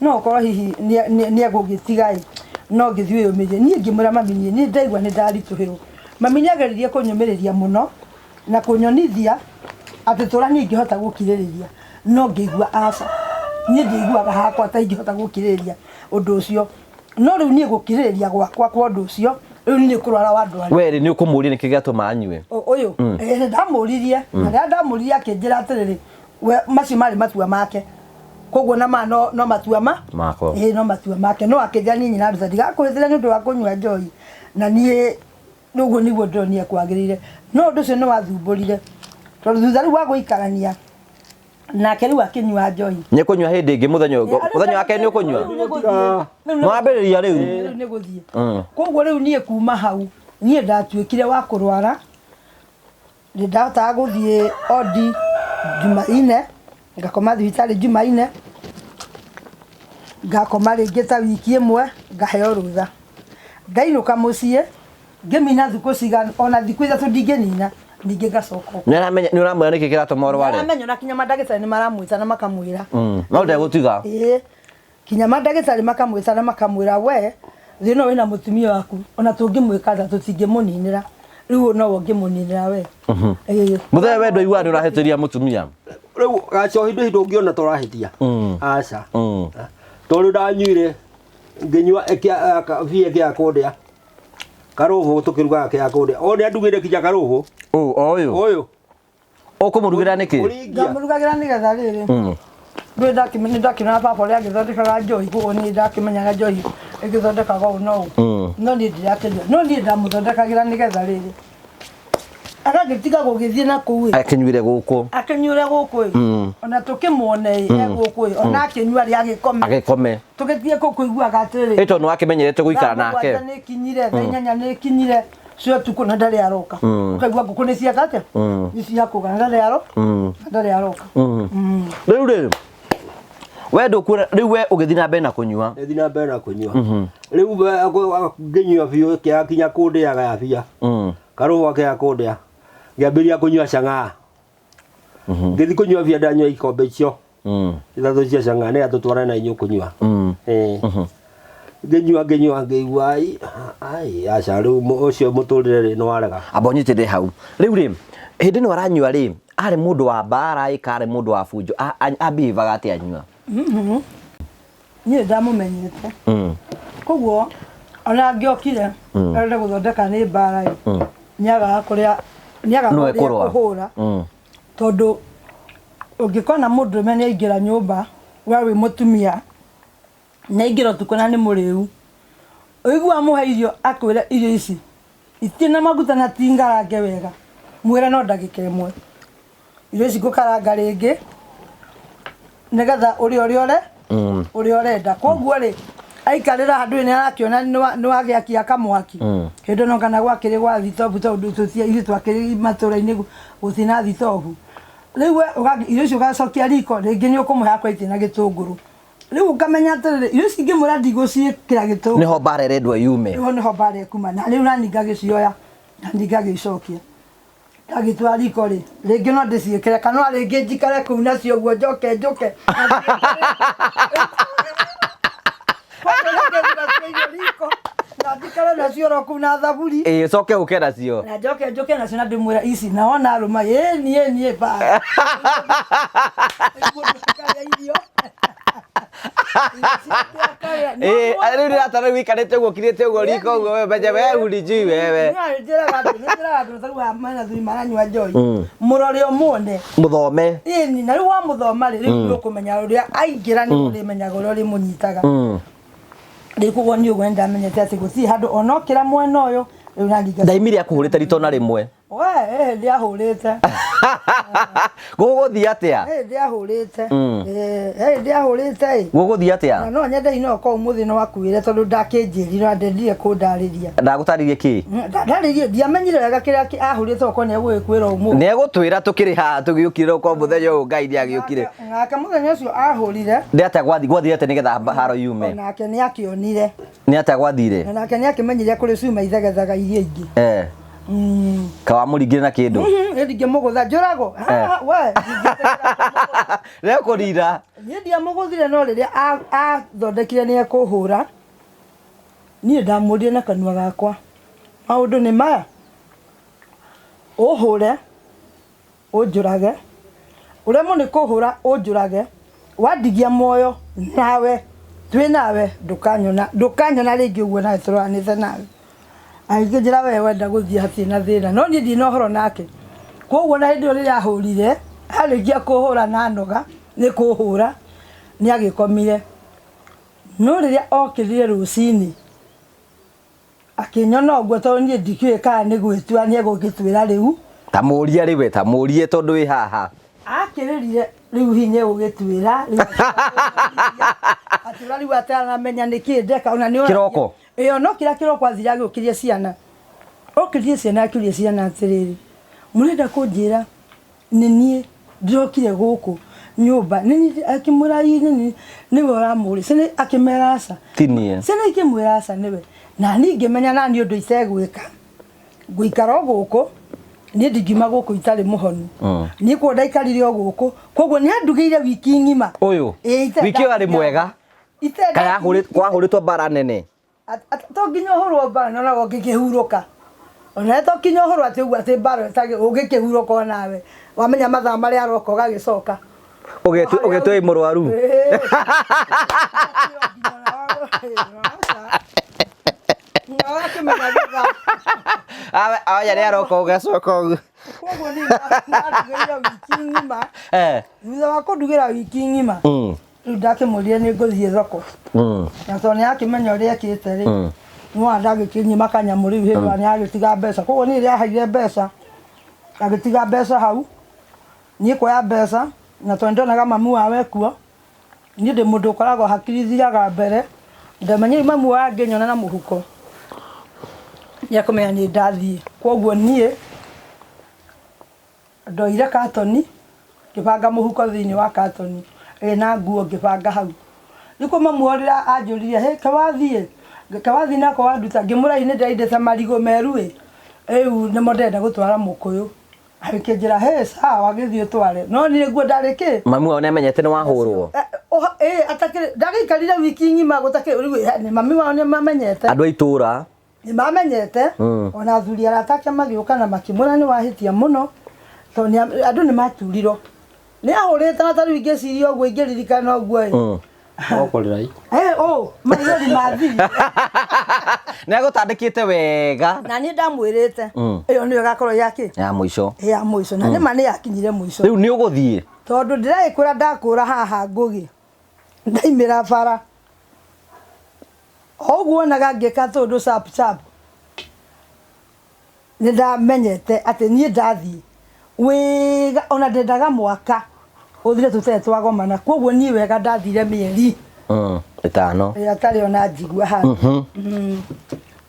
no korwo hihi nĩ egũgĩtiga no ngĩthiĩ ũyũmĩrie niĩ ngĩmwĩra mami niĩ ndaigua nĩ ndaritũhĩrwo mami nĩageririe kũnyũmĩrĩria mũno na kũnyonithia atĩ tũra niĩ ingĩhota gũkirĩrĩria no ngĩigua aca niĩ ndĩiguaga hakwa ta ingĩhota gũkirĩrĩria ũndũ ũcio no rĩu niĩ gũkirĩrĩria gwakwa kwa ũndũ ũcio rĩu niĩ kũrwara wa andũ we nĩ ũkũmũria nĩkĩ gĩatũma anyue ũyũ ndamũririe na ndamũririe akĩnjĩra atĩrĩrĩ we macio marĩ matua make koguo na no matua mako no matua make no akĩnjĩra niĩ nyina nduta ndigakũhĩtĩra nĩ ũndũ wa kũnyua njohi na niĩ ũguo nĩguo ndĩronire kwagĩrĩire no ũndũ ũcio nĩ wathumbũrire tondũ thutha rĩu wa gũikarania nake rĩu akĩnyua njohi nĩ kũnyua hĩndĩ ĩngĩ mũthenya wake nĩ ũkũnyua mwambĩrĩria rĩu nĩ gũthiĩ koguo rĩu niĩ kuma hau niĩ ndatuĩkire wa kũrwara ndahotaga gũthiĩ odi Jumaine ngakoma thibitarĩ Jumaine ngakoma rĩngĩ ta wiki ĩmwe ngaheo rũtha ngainũka mũciĩ ngĩmina thikũ cigana ona thikũ ithatũ ndingĩnina ningĩ ngacoka nĩ ũramwĩra nĩkĩ kĩratũma ũrware nĩramenya na kinya mandagĩtarĩ nĩ maramwĩta na makamwĩra no ndegũtiga kinya mandagĩtarĩ makamwĩta na makamwĩra we thĩna ũyũ wĩna mũtumia waku ona tũngĩmwĩka atĩa tũtingĩmũninĩra rĩu no ngĩmũninĩra we mũthee we ndũiguaga nĩ ũrahĩtĩria mũtumia rĩu gacohi ndũngĩona ta ũrahĩtia aca tondũ ndanyuire ngĩnyua vie gĩa kũndĩa karũhũ tũkĩrugaga kĩa kũndĩa o nĩ andugĩire kinya karũhũ ũyũ ũkũmũrugĩra nĩkĩ ngamũrugagĩra nĩgetha rĩrĩ nĩ ndakĩmenya baba ũrĩa agĩthondekaga njohi koguo nĩ ndakĩmenyaga njohi ĩgĩthondekaga ũũ no niĩ ndirakĩnyua no niĩ ndamũthondekagĩra nĩgetha rĩrĩ agagĩtiga gũgĩthiĩ na kũu akĩnyuire gũkũ ona tũkĩmuone gũkũ ona akĩnyua rĩ agĩkome tũgĩthiĩ kũiguaga atĩrĩrĩ ĩto nĩ wakĩmenyerete gũikara nake nĩ kinyire thaa inyanya nĩ kinyire cio tukũ na ndarĩ aroka ũkaigua ngũkũ nĩ ciakate nĩ ciakũga na ndarĩ aroka rĩu rĩ we ndũkuona rĩu we ũgĩthiĩ na mbere na kũnyua rĩu ngĩnyua biũ kĩakinya kũndĩaga ya bia karũhũ gĩa kũndĩa ngĩambĩrĩria kũnyua cang'aa ngĩthiĩ kũnyua bia ndanyua ikombe icio ithatũ cia cang'aa nĩ atũtwara na inyuĩ kũnyua ngĩnyua ngĩigua aca rĩu ũcio mũtũrĩre nĩ warega amba ũnyitĩte hau rĩu rĩ hĩndĩ ĩno aranyua rĩ arĩ mũndũ wa mbara arĩ mũndũ wa bunjo ambivaga atĩ anyua niĩ ndamũmenyete koguo ona angĩokire arenda gũthondeka nĩ mbara nĩagaga kũrĩa kũhũra tondũ ũngĩkona mũndũrũme nĩ aingĩra nyũmba we wĩ mũtumia nĩ aingĩra ũtukũ na nĩ mũrĩu ũiguaga mũhe irio akwĩre irio ici itirĩ na maguta na ti ngarange wega mwĩre no ndagĩka ĩmwe irio ici ngũkaranga rĩngĩ nĩgetha ũrĩa ũrenda koguo rĩ aikarĩra handũ nĩ arakĩona nĩ wagĩakia kamwaki hĩndĩ no kana gwakĩrĩ gwa thitobu tondũ ithuĩ twakĩrĩ matũra-inĩ gũtirĩ na thitobu rĩu irio icio ũgacokia riko rĩngĩ nĩ ũkũmũhe akwa itĩ na gĩtũngũrũ rĩu ũkamenya atĩrĩrĩ irio ici ingĩmwĩra ndigũciĩkĩra gĩtũngũrũ nĩho mbara ĩrendwa yume nĩho mbara ĩkuma na rĩu nani ngagĩcioya na ngagĩcokia ndagĩtwara riko rĩ rĩngĩ no ndĩciĩkĩre kana rĩngĩ njikare kũu nacio ũguo njoke na ndikare nacio roku na thaburi coke ũke nacio na njoke nacio na ndĩmwĩra ici na wona arũma niĩ ba rĩu ndĩratara wĩikarĩte ũguo kirĩte ũguo riko ũguo we benje we hurinjui wewe njĩraga andũ tarua mena thuri maranyua njohi mũrore ũmwone mũthome na rĩu wa mũthoma rĩ rĩu ũkũmenya ũrĩa aingĩra nĩ ũrĩmenyaga ũrĩa ũrĩmũnyitaga rĩu koguo nĩ ũguo ndamenyete atĩ gũtirĩ handũ ona okĩra mwena ũyũ rĩu naringa ndaimire akũhũrĩte rito na rĩmwe ndiahũrĩte gũgũthiĩ atĩa ndiahũrĩte gũgũthiĩ atĩa no nyende ino ko ũmũthĩ no wakuire tondũ ndakĩnjĩrire na ndendire kũndarĩria ndagũtarĩrie kĩ ndarĩrie ndiamenyire wega kĩrĩa ahũrĩte oko nĩ egũgĩkwĩra ũmũthĩ nĩ egũtwĩra tũkĩrĩ haha tũgĩũkire ũko mũthenya ũyũ Ngai nĩagĩũkire nake mũthenya ũcio ahũrire ndĩatĩa gwathire atĩ nĩgetha haro yume nake nĩ akĩonire nĩ atĩa gwathire nake nĩ akĩmenyire kũrĩ cuma ithegethaga iria ingĩ Kawa muringire na kindu. Ndingimugutha njurago. We. Rĩa kũrira. Niĩ ndiamũgũthire no rĩrĩa athondekire nĩ ekũhũra. Niĩ ndamũrire na kanua gakwa. Maũndũ nĩ maya. Ũhũre. Ũnjũrage. Ũremwo nĩ kũhũra ũnjũrage. Wandigia muoyo nawe. Twĩ nawe ndũkanyona rĩngĩ ũguo nawe tũroranĩte nawe. Angĩnjĩra we wenda gũthiĩ hatirĩ na thĩna no niĩ ndirĩ na ũhoro nake. Koguo na hĩndĩ ĩyo rĩrĩa ahũrire arĩkia kũhũra na noga nĩ kũhũra nĩ agĩkomire. No rĩrĩa okĩrire rũcinĩ akĩnyona ũguo tondũ niĩ ndikĩũĩ kana nĩ gwĩtua nĩ egũgĩtwĩra rĩu. Ta mũria rĩwe ta mũrie tondũ wĩ haha. Akĩrĩrire rĩu hinya ũgĩtwĩra atĩra rĩu ataramenya nĩkĩ ndeka ona nĩ kĩroko. Ĩyo no kĩrĩa kĩroko athira agĩũkĩria ciana. Okĩrie ciana akĩũria ciana atĩrĩrĩ. Mũrenda kũnjĩra nĩ niĩ ndĩrokire gũkũ nyũmba nĩ akĩmũra nĩ niwe ũramũrĩ ciana akĩmera aca. Tinie. Ciana ikĩmwĩra aca nĩwe. Na niĩ ngĩmenya na niĩ ũndũ itegwĩka. Ngũikara gũkũ niĩ ndingiuma gũkũ itarĩ mũhonu. Niĩ kuo ndaikarire o gũkũ koguo nĩ andugĩire wiki ng'ima. Ũyũ wiki ĩyo arĩ mwega. Kaya kwahũrĩtwo mbara nene. To nginya ũhũrwo mbara no nago ngĩkĩhurũka. Ona to nginya ũhũrwo atĩ ũguo atĩ mbara ũngĩkĩhurũka o nawe. Wamenya mathaa marĩa aroka ũgagĩcoka. Ũgĩtwĩ mũrwaru. Aya nĩ aroka ũgacoka ũguo. Koguo nĩ ndandugĩire wiki ng'ima. Thutha wa kũndugĩra wiki ng'ima. Rĩu ndakĩmũrire nĩ ngũthiĩ thoko. Na tondũ nĩ akĩmenya ũrĩa ekĩte rĩ. No andagĩkĩnyima kanyamũ rĩu hĩndĩ nĩ agĩtiga mbeca. Koguo nĩ rĩrĩa ahaire mbeca. Agĩtiga mbeca hau. Niĩ kuoya mbeca na tondũ ndonaga mamu wawe kuo. Niĩ ndĩ mũndũ ũkoragwo hakiri thiaga mbere. Ndamenyire mamu wa ngĩnyona na mũhuko. Nĩ akũmenya nĩ ndathiĩ. Koguo niĩ ndoire katoni ngĩbanga mũhuko thĩinĩ wa katoni. Na nguo ngĩbanga hau. Nĩkuo mamu rĩrĩa anjũrire he kawathiĩ nako wanduta ngĩmũrai nĩ ndĩraindĩte marigũ meru ĩ. Rĩu nĩmo ndĩrenda gũtwara mũkũyũ. Agĩkĩnjĩra he sawa gĩthiĩ ũtware. No nĩguo ndarĩkĩ. Mamu wao nĩ amenyete nĩ wahũrwo. Atakĩrĩ ndagĩikarire wiki ng'ima gũtakĩrĩ rĩu nĩ mami wao nĩ mamenyete. Andũ a itũũra nĩ mamenyete ona athuri aratake magĩũka na makĩmũra nĩ wahĩtia mũno tondũ andũ nĩ maturirwo. Nĩ ahũrĩte na tarĩu ingĩciria ũguo ingĩririkana ũguo ĩ. Okorera. Maithori mathi. Nĩ agũtandĩkĩte wega. Na niĩ ndamwĩrĩte. Ĩyo nĩyo ĩgakorwo yake. Ya mũico. Ya mũico na nĩma nĩ yakinyire mũico. Rĩu nĩ ũgũthiĩ. Tondũ ndĩraikũra ndakũra haha ngũgĩ. Ndaimĩra bara. Ũguo onaga ngĩka tondũ chap. Nĩ ndamenyete atĩ niĩ ndathiĩ. Wega ona ndendaga mwaka. Ũthire tũtarĩ twagomana. Koguo niĩ wega ndathire mĩeri. 5. Atarĩ ona njigua handũ.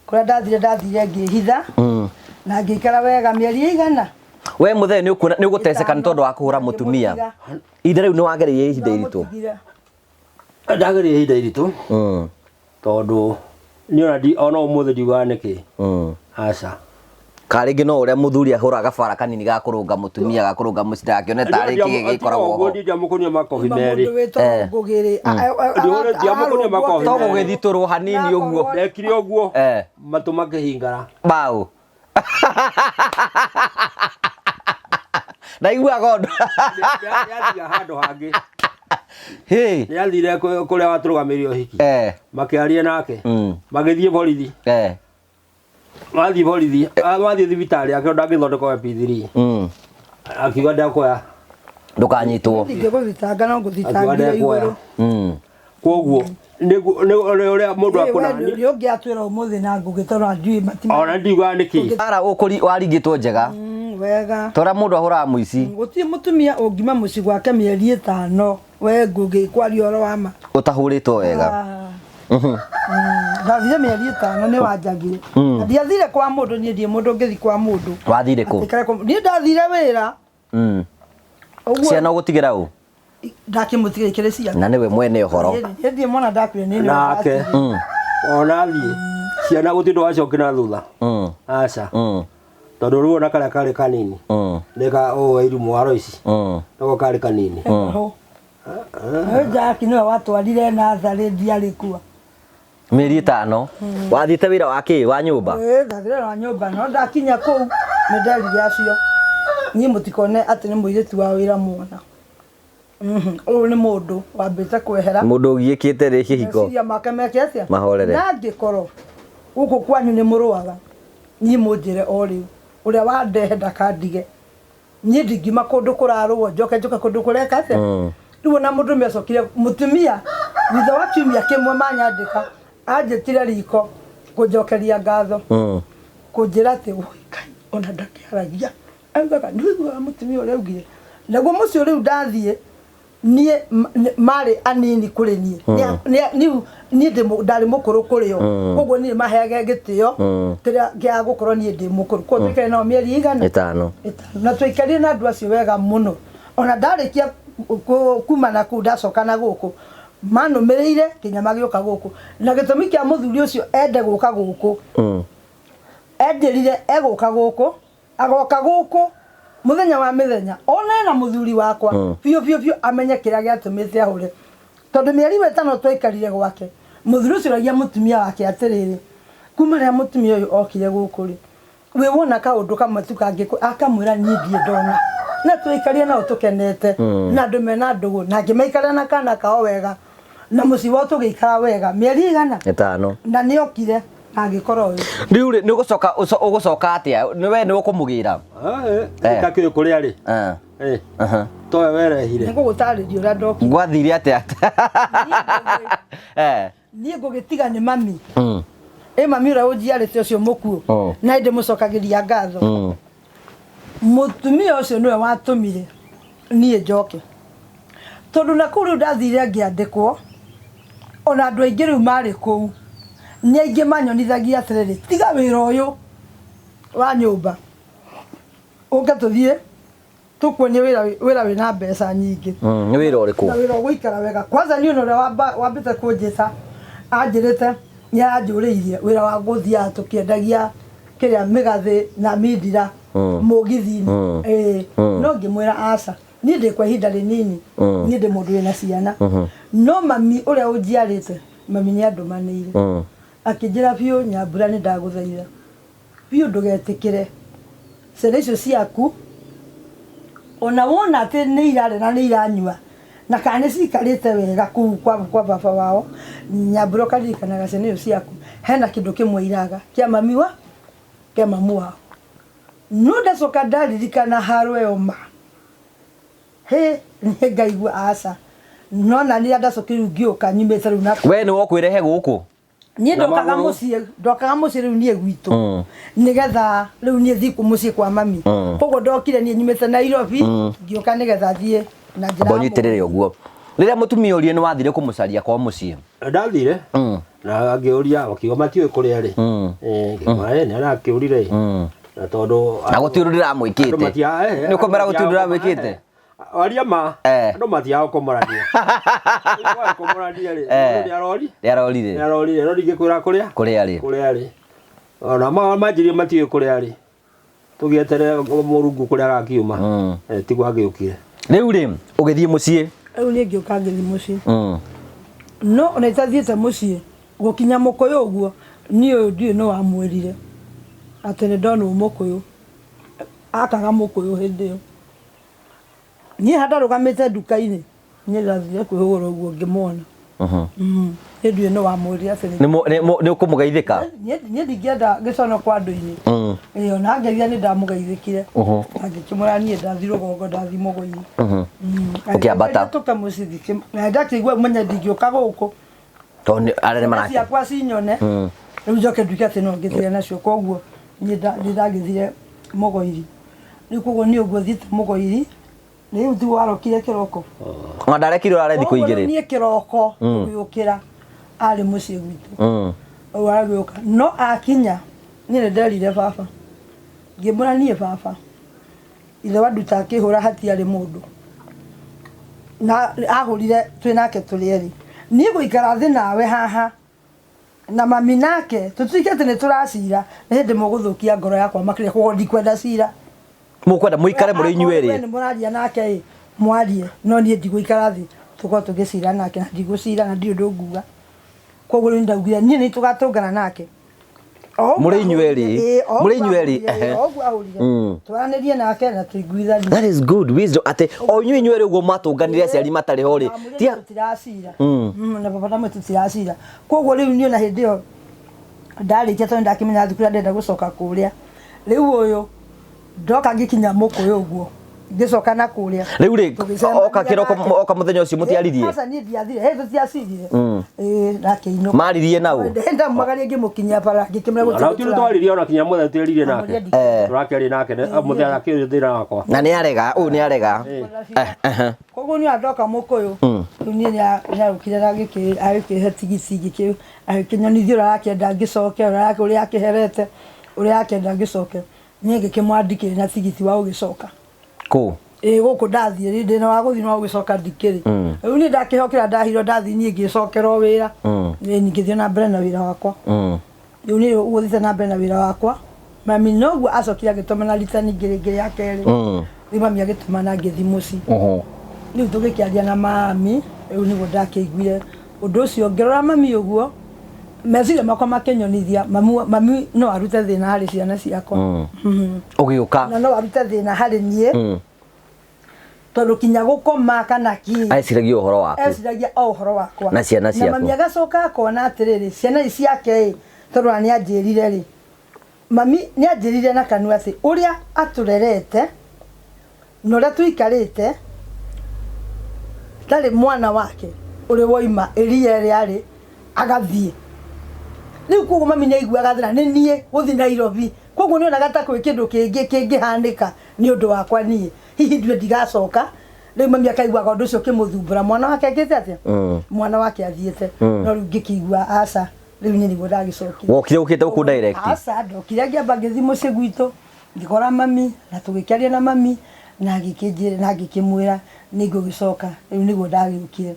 Kũrĩa ndathire ngĩhitha. Na ngĩikara wega mĩeri igana. We mũthee nĩ ũgũteceka nĩ tondũ wa kũhũra mũtumia. Ihinda rĩu nĩ wagereire ihinda iritũ. Ndagereire ihinda iritũ. Tondũ nĩ ona ũmũthĩ ndiugaga nĩkĩ. Aca. Karĩngĩ no ũrĩa mũthuri ahũraga bara kanini ga kũrũnga mũtumia ga kũrũnga mũcira akĩone tarĩ gĩkoragwo ho. Ndio ndiamũkũnia makobi merĩ. To gũgĩthitũrwo hanini ũguo. Ndekire ũguo. Matũ makĩhingara. Baũ. Na iguaga ũndũ. Nĩathiga handũ hangĩ. Nĩ athire kũrĩa watũrũgamĩrĩire ũhiki. Makĩaria nake. Magĩthiĩ borithi. Mathiĩ borithi. Mathiĩ thibitarĩ akĩona ndangĩthondekwo MP3. Akiuga ndakoya. Ndũkanyitwo. Ndingĩgũthitanga no ngũthitangire igũrũ. Koguo nĩ ũrĩa mũndũ akona. Nĩ ũngĩatwĩra ũmũthĩ na ngũgĩtwara njui matima. Ona ndiugaga nĩkĩ. Ara waringĩtwo njega. Wega. Tora mũndũ ahũraga mũici. Gũtirĩ mũtumia ũngima mũciĩ gwake mĩeri 5 we ngũgĩ kwaria ũhoro wa ma. Ũtahũrĩtwo wega. Ndathire mĩeri 5 nĩ wanjagire. Ndiathire kwa mũndũ niĩ ndie mũndũ ngĩthi kwa mũndũ. Wathire kũ? Niĩ ndathire wĩra. Ciana ũgũtigĩra ũ? Ndakĩmũtigĩra ikĩrĩ ciana. Na nĩwe mwene ũhoro. Niĩ ndie mwana ndakuire nĩ nake. Ona thiĩ ciana gũtirĩ wacokĩ na thutha. Aca. tondu ruona kale kale kanini neka iru mwaro ici noko kale kanini Jaki no watwarire Nazareth ndiarĩ kuo mĩeri 5 wathiĩte wĩra wa kĩ wa nyũmba ndathire wa nyũmba no ndakinya kũu nĩ nderire acio niĩ mũtikone atĩ nĩ mũirĩtu wa wĩra mwona ũyũ nĩ mũndũ wambĩte kwehera mũndũ ũgiĩkĩte rĩ kĩhiko meciria make meke atĩa mahorere na angĩkorwo gũkũ kwanyu nĩ mũrũaga niĩ mũnjĩre o rĩu ũrĩa wandehe ndakandige niĩ ndingiuma kũndũ kũrarũo njoke kũndũ kũreka atĩa rĩu ona mũndũ mecokire mũtumia thutha wa kiumia kĩmwe manyandĩka anjĩtire riko kũnjokeria ngatho kũnjĩra atĩ Ngai ona ndakĩaragia augaga nĩwĩiguaga mũtumia ũrĩa augire naguo mũciĩ rĩu ndathiĩ niĩ marĩ anini kũrĩ niĩ ndarĩ mũkũrũ kũrĩ o koguo niĩ maheage gĩtĩo kĩrĩa gĩa gũkorwo niĩ ndĩ mũkũrũ koguo tũikarire nao mĩeri igana 5 na twaikarire na andũ acio wega mũno ona ndarĩkia kuma na kũu ndacoka na gũkũ manũmĩrĩire kĩnyama gĩoka gũkũ na gĩtũmi kĩa mũthuri ũcio ende gũka gũkũ enderire egũka gũkũ agoka gũkũ muthenya wa mĩthenya ona na mũthuri wakwa biũ amenye kĩrĩa gĩatũmĩte ahũre tondũ mĩeri 5 twaikarire gwake mũthuri ũcio aragia mũtumia wake atĩrĩrĩ kuma rĩrĩa mũtumia ũyũ okire gũkũ rĩ we wona kaũndũ kamwe tu kangĩkũ akamwĩra niĩ ndiĩ ndona na twaikarire nao tũkenete na andũ mena ndũgũ na ngĩmaikarĩra na kana kao wega na mũciĩ wao tũgĩikara wega mĩeri 5 na nĩokire agĩkorwo rĩu nĩ ũgũcoka atĩa we nĩ ũkũmũgĩra kakĩrĩ kũrĩa rĩ towe werehire nĩgũgũtarĩria ũrĩa ndokire gwathire atĩa niĩ ngũgĩtiga nĩ mami mami ũrĩa ũnjiarĩte ũcio mũkuũ na ndĩmũcokagĩria ngatho mũtumia ũcio nĩwe watũmire niĩ njoke tondũ na kũu rĩu ndathire ngĩandĩkwo ona andũ aingĩ rĩu marĩ kũu nĩ aingĩ manyonithagia atĩrĩrĩ tiga wĩra ũyũ wa nyũmba ũke tũthiĩ tũkuonie wĩra wĩna mbeca nyingĩ nĩ wĩra ũrĩkũ na wĩra ũgũikara wega kwanza niĩ ũrĩa wambĩte kũnjĩta anjĩrĩte nĩanjũrĩirie wĩra wa gũthiaga tũkĩendagia kĩrĩa mĩgathĩ na mindira mũgithi-inĩ no ngĩmwĩra aca niĩ ndĩ kwa ihinda rĩnini niĩ ndĩ mũndũ wĩna ciana no mami ũrĩa ũnjiarĩte mami nĩandũmanĩire akĩnjĩra biũ Nyambura nĩ ndagũthaitha biũ ndũgetĩkĩre ciana icio ciaku ona wona atĩ nĩ irarĩa na nĩ iranyua na kana nĩ cikarĩte wega kũu kwa baba wao Nyambura ũkaririkanaga ciana icio ciaku hena kĩndũ kĩmwe iraga kĩa mamu wao no ndacoka ndaririkana harwe oma nĩ ngaigua aca no na nĩ ndacokire ngĩũka nyumĩte rĩu na we nĩ wokwĩrehe gũkũ niĩ ndokaga mũciĩ rĩu niĩ gwitũ nĩgetha rĩu niĩ thiĩ mũciĩ kwa mami koguo ndokire niĩ nyumĩte Nairobi ngĩũka nĩgetha thiĩ na njĩra mbonyitĩrĩre ũguo rĩrĩa mũtumia ũrĩa nĩ wathire kũmũcaria kwa mũciĩ ndathire na ngĩũria wakiuga matiũĩ kũrĩa rĩ nĩ arakĩũrire na tondũ na gũtirĩ ndĩramwĩkĩte nĩ ũkomera gũtirĩ ndĩramwĩkĩte waria ma andũ matiaga gũkomorania gũkomorania rĩ nĩarorire no ndingĩkwĩra kũrĩa rĩ ona manjĩrie matiũĩ kũrĩa rĩ tũgĩetere Mũrungu kũrĩa agakiuma tiguo agĩũkire rĩu rĩ ũgĩthiĩ mũciĩ rĩu niĩ ngĩũka ngĩthiĩ mũciĩ no ona itathiĩte mũciĩ gũkinya Mũkũyũ ũguo niĩ ũyũ ndiũĩ nĩ wamwĩrire atĩ nĩ ndona Mũkũyũ akaga Mũkũyũ hĩndĩ ĩyo niĩ ndarũgamĩte nduka-inĩ niĩ ndathire kwĩhũgũra ũguo ngĩmwona niĩ ndiũĩ nĩ wamwĩrire atĩ nĩ ũkũmũgeithĩka niĩ ndingĩenda gĩconoko andũ-inĩ ona ngeithia nĩ ndamũgeithĩkire ngĩkĩmwĩra niĩ ndathi rũgongo ndathi Mũgũnyi ũkĩambata ndakĩigua menye ndingĩũka gũkũ tondũ arĩa marake ciakwa cinyone rĩu njoke nduĩke atĩ no ngĩthire nacio koguo niĩ ndagĩthire Mũgũnyi rĩu koguo niĩ ũguo thiĩte Mũgũnyi rĩu tu warokire kĩroko ona ndarekire ũrare thikũ igĩrĩ niĩ kĩroko gũkĩra arĩ mũciĩ gwitũ agĩũka no akinya niĩ nĩ nderire baba ngĩmwĩra niĩ baba ithe wa nduta akĩhũra hatiarĩ mũndũ na ahũrire twĩ nake tũrĩ erĩ niĩ gũikara thĩ nawe haha na mami nake tutikete ne turacira ne hende muguthukia ngoro yakwa makire ko ndikwenda cira mukwenda muikare muri inyueri ne muraria nake mwarie no nie ndigũikara thi tuko tugicira nake na ndigũcira na ndio ndunguga koguo ni ndaugire nie ni tugatungana nake muri inyueri ogu ahurire twaranirie nake na tuiguithani. That is good wisdom ate o inyueri uguo matunganire aciari matari hori tia tutiracira na baba na tutiracira koguo riu nie na hindi yo ndarikia tondu ndakimenya thukuru ndenda gucoka kuria riu uyu ndoka ngikinya mukuyu uguo ngicoka na kuria riu ri oka kiroko oka muthenya ucio mutiaririe sasa ni ndiathire he tutiacirire nake ino maririe nao ndenda magarie ngimukinya bara ngikimera gutina na twaririe ona kinya muthe twaririe nake turakeri nake muthe akirithira wakwa na ni arega ni arega koguo ni andoka mukuyu ni ni arukire na agĩkĩhe tigiti gĩkĩ agĩkĩnyonithia ũrĩa akĩenda ngĩcoke ũrĩa akĩherete ũrĩa akĩenda ngĩcoke niĩ ngĩkĩmwandĩkĩre na tigiti wa gũgĩcoka kũ gũkũ ndathiĩ rĩ ndĩna wa gũthiĩ no gũgĩcoka ndikĩrĩ rĩu niĩ ndakĩhokera ndahirwo ndathiĩ niĩ ngĩcokera o wĩra ngĩthiĩ na mbere na wĩra wakwa rĩu niĩ ũgũthiĩte na mbere na wĩra wakwa mami noguo acokire agĩtũmana rita ningĩ rĩngĩ rĩa kerĩ rĩu mami agĩtũmana ngĩthiĩ mũciĩ rĩu tũgĩkĩaria na mami rĩu nĩguo ndakĩiguire ũndũ ũcio ngĩrora mami ũguo meciria makwa makĩnyonithia mami no arute thĩna harĩ ciana ciakwa ũgĩũka na no arute thĩna harĩ niĩ tondũ kinya gũkoma kana ki eciragia ũhoro waku eciragia o ũhoro wakwa na ciana ciaku na mami agacoka akona atĩrĩrĩ ciana ici ciake tondũ nĩ anjĩrire rĩ mami nĩ anjĩrire na kanua atĩ ũrĩa atũrerete na ũrĩa tũikarĩte ndarĩ mwana wake ũrĩ woima ĩria rĩrĩa arĩ agathiĩ rĩu koguo mami nĩ aiguaga thĩna nĩ niĩ gũthiĩ Nairobi koguo nĩ onaga ta kwĩ kĩndũ kĩngĩ kĩngĩhanĩka nĩ ũndũ wakwa niĩ hihi ndue ndigacoka rĩu mami akaiguaga ũndũ ũcio ũkĩmũthumbũra mwana wake akĩte atĩa mwana wake athiĩte no rĩu ngĩkĩigua aca rĩu niĩ nĩguo ndagĩcokire wokire ũkĩte gũkũ direct aca ndokire ngĩamba ngĩthiĩ mũciĩ gwitũ ngĩkora mami na tũgĩkĩaria na mami na ngĩkĩnjĩra na ngĩkĩmwĩra nĩ ngũgĩcoka rĩu nĩguo ndagĩũkire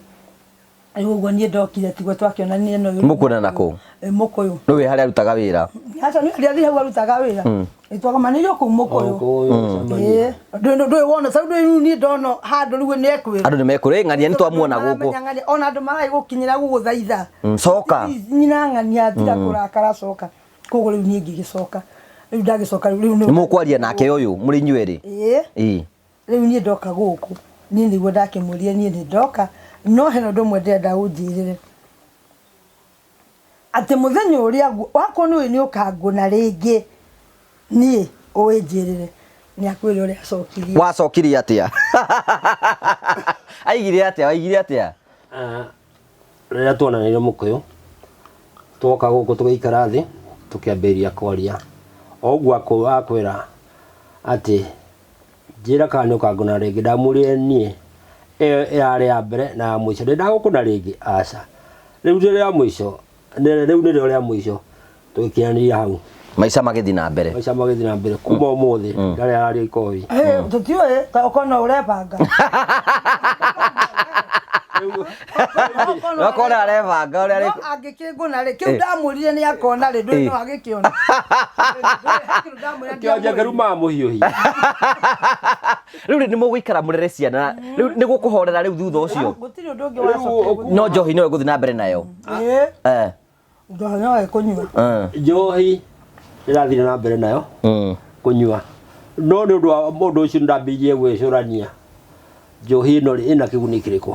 rĩu ũguo niĩ ndokire tiguo twakĩonania no mũkuona nakũ mũkũyũ nĩ wĩ harĩa arutaga wĩra aca nĩ harĩa hau arutaga wĩra twagomanĩirio kũu mũkũyũ ndũĩ wona tondũ rĩu niĩ ndona handũ rĩu nĩ ekwĩra andũ nĩ mekwĩra ng'ania nĩ twamuona gũkũ ona andũ maragĩ gũkinyĩra gũgũthaitha coka nyina ng'ania tiga kũrakara coka koguo rĩu niĩ ngĩgĩcoka rĩu ndagĩcoka rĩu nĩ mũkwaria nake ũyũ mũrĩ inyuerĩ rĩu niĩ ndoka gũkũ niĩ nĩguo ndakĩmũria niĩ nĩ ndoka no hena ũndũ ũmwe ndĩrenda ũnjĩrĩre atĩ mũthenya ũrĩa wakwa nĩ ũkangũna rĩngĩ niĩ ũnjĩrĩre nĩ akwĩre ũrĩa acokirie wacokirie atĩa aigire atĩa rĩrĩa tuonanĩire mũkũyũ twoka gũkũ tũgĩikara thĩ tũkĩambĩrĩria kwaria o ũguo akwĩra atĩ njĩra kana nĩ ũkangũna rĩngĩ ndamũrire niĩ ĩyo yarĩ ya mbere na ya mũico ndĩndagũkũna rĩngĩ aca rĩu rĩa mũico rĩu nĩrĩo rĩa mũico tũgĩkinyanĩria hau maica magĩthiĩ na mbere kuma ũmũthĩ ndarĩ araria ikobi tũtiũĩ ta ũkona ũrebanga wakona arebanga ũrĩa no angĩkĩngũna rĩ kĩu ndamũrire nĩ akona rĩ ndũĩ no agĩkĩona kĩonje kĩruma mũhiũhi rĩu nĩ mũgũikara mũrere ciana rĩu nĩ gũkũhorera rĩu thutha ũcio gũtirĩ ũndũ ũngĩ wacoka no njohi no ĩgũthiĩ na mbere nayo njohi no ĩkũnyua njohi ĩrathiĩ na mbere nayo kũnyua no nĩ ũndũ wa mũndũ ũcio ndambĩrĩirie gwĩcũrania njohi ĩno ĩna kĩguni kĩrĩkũ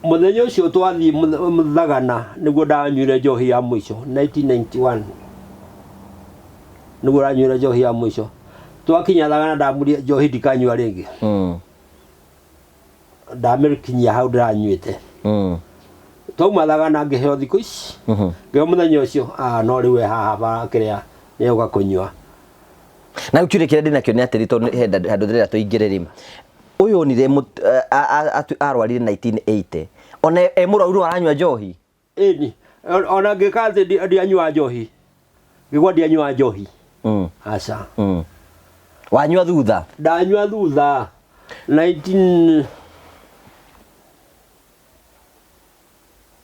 mũthenya ũcio twathiĩ Mũthagana nĩguo ndanyuire njohi ya mũico 1991 nĩguo ndanyuire njohi ya mũico twakinya Thagana ndamũria njohi ndikanyua rĩngĩ ndamĩkinyia hau ndĩranyuĩte twauma Thagana ngĩheo thikũ ici ngĩheo mũthenya ũcio no rĩu haha kĩrĩa nĩ ũga kũnyua na rĩu kĩũria kĩrĩa ndĩnakĩo nĩ atĩrĩ tondũ handũ ndĩrenda tũingĩre rĩ ũyũ onire arwarire 1980 ona mũrwaru aranyua njohi ĩni ona ngĩka atĩ ndianyua njohi ngĩgwa ndianyua njohi aca wanyua thutha ndanyua thutha 19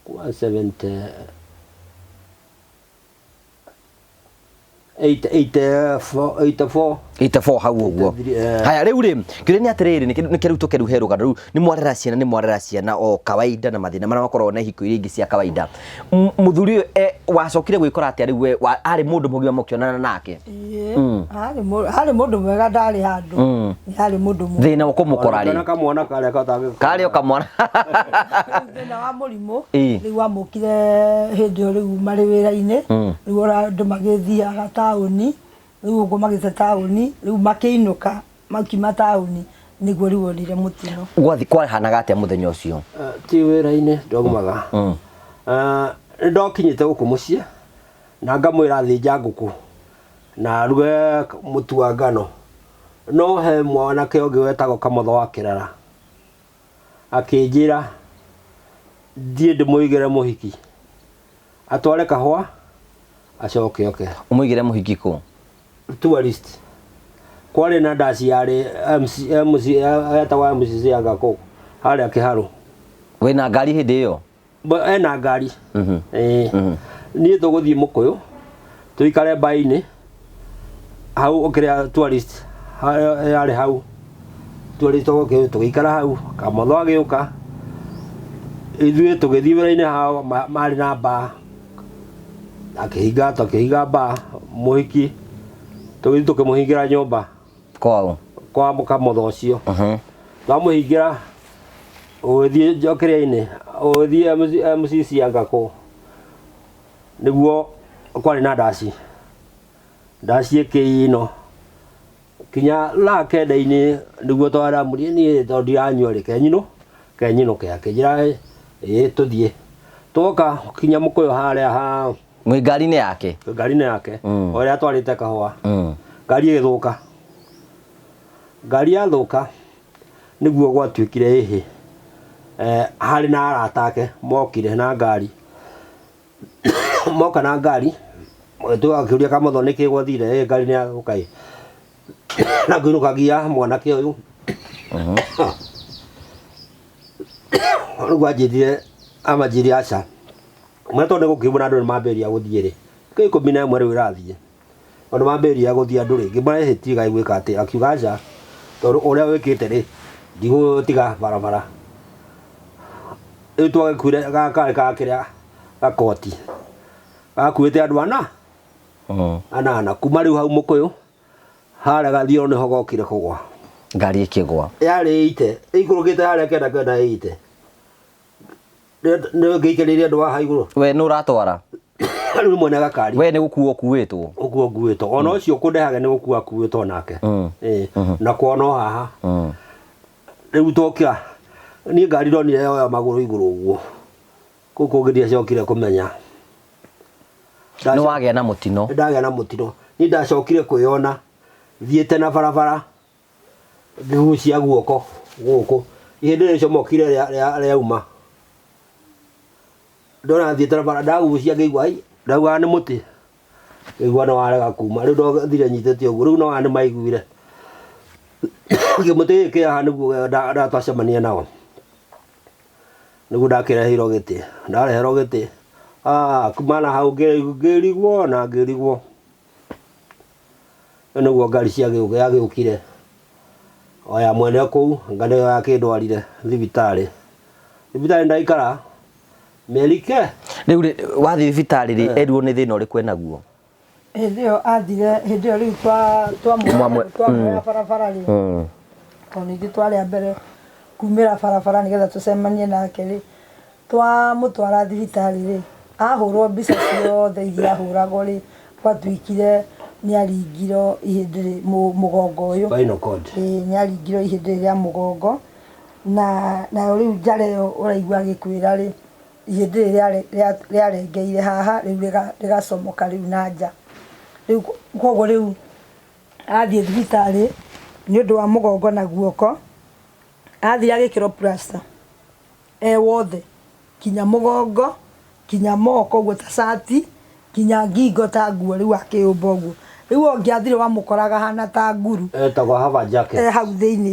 kwa 84 hau uguo haya riu ri kire ni atiriri ni kiru tukeruhe rugano riu ni mwarera ciana o kawaida na mathina maria makorwo na hiko iria ingi cia kawaida muthuri wacokire gwikora ati riu ari mundu mugima mukionana nake hari mundu mwega ndari handu hari mundu mwega thina ukumukora ri kamwana kare ukamwana thina wa murimu riu amukire hindi riu mari wira-ini riu andu magithiaga tauni riu uguo magite tauni riu makiinuka makima tauni niguo riu onire mutino gwathi kwahanaga atia muthenya ucio ti wira-ini ndogumaga ndokinyite guku mucii na ngamwira thinja nguku na ruge mutu wa ngano no he mwanake ungi wetagwo Kamotho wa Kirara akinjira thie ndimuigire muhiki atware kahua acoke oke umuigire muhiki ku tourist kwari na ndaci yari MC etagwo MC Angako hari akiharu wina ngari hindi iyo ena ngari nie tuguthie mukuyu tuikare baini hau okiria tourist yari hau tourist oke tuikara hau Kamotho agiuka ithuĩ tũgĩthiĩ wĩra-inĩ hao marĩ na mbaa akĩhinga mbaa mũhiki tũgĩthiĩ tũkĩmũhingĩra nyũmba kwao kwa Kamotho ũcio twamũhingĩra ũgĩthiĩ njokeria-inĩ ũgĩthiĩ MC Angako nĩguo kwarĩ na ndaci ĩkĩino kinya thaa kenda-inĩ nĩguo twaramũrie niĩ tondũ ndiranyua rĩ kenyinũ akĩnjĩra tuthie twoka kinya mukuyu haria ha mwi ngari-inĩ yake oria twarite kahua ngari igithuka ngari yathuka niguo gwatuikire ihi hari na arata ake mokire na ngari moka na ngari tugakiuria Kamotho niki gwathire ngari ni yathuka na kuinukagia mwanake uyu rugwajithire amajiri aca mweto ne gukibuna andu mamberia guthie ri ke 11 riu irathie andu mamberia guthie andu ringi marehetie gai gwika ati akiuga aca tondu uria wikite ri ndigutiga barabara itwa kwire ka kiria gakoti gakuite andu ana kuma riu hau mukuyu haria gathio ni hogokire kugwa ngari ikigwa yari ite ikurukite haria kenda ite ne geikeriria ndo ha iguru we no ratwara riu mwene gakari we ne gukuo kuwitwo ona ucio kundehage ne gukua kuwitwo nake na kuono haha riu tokia ni ngari ndonire yo maguru iguru uguo kuko ngiria ciokire kumenya no wagea na mutino ndagea na mutino ni ndacokire kuyona thiete na barabara ngigucia guoko guku ihindi ricio mokire ria uma ndona thiete na barabara ndagucia ngigua ndauga ni muti ngigua no warega kuma riu ndothire nyitete uguo riu no ane maiguire ngimuti giki haha niguo ndatwacemania nao niguo ndakireheirwo giti ndareherwo giti kumana hau ngirigwo na ngirigwo niguo ngari yagiukire oya mwene kuu ngane yakindwarire thibitari ndaikara merike riu wathi thibitari ri erwo ni thina uri kwenaguo ndio athire ndio riu twa barabara ri tonidi twari mbere kumira barabara nigetha tucemanie nake ri twa mutwara thibitari ri ahurwo mbica ciothe iria ahuragwo ri gwatuikire ni aringiro ihindi mugongo uyu ni aringiro ihindi ria mugongo na riu njareyo uraigua gikwira ri ihindi ria rengeire haha riu rigacomoka riu na nja riu koguo riu athie thibitari ni undu wa mugongo na guoko athie agikirwo plaster wothe kinya mugongo kinya moko guo ta shati kinya ngingo ta nguo riu akiumba uguo riu ongiathire wamukoraga hana ta nguru etagwo hava jacket hau thiini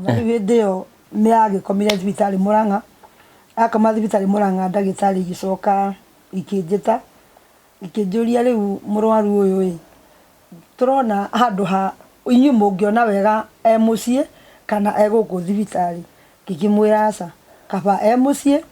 na riu hindi iyo ni agikomire thibitari Murang'a akoma thibitari Murang'a ndagitari gicoka ikinjita ikinjuria riu murwaru uyu turona handu ha inyu mungiona wega mucie kana eguku thibitari ngikimwira aca kaba mucie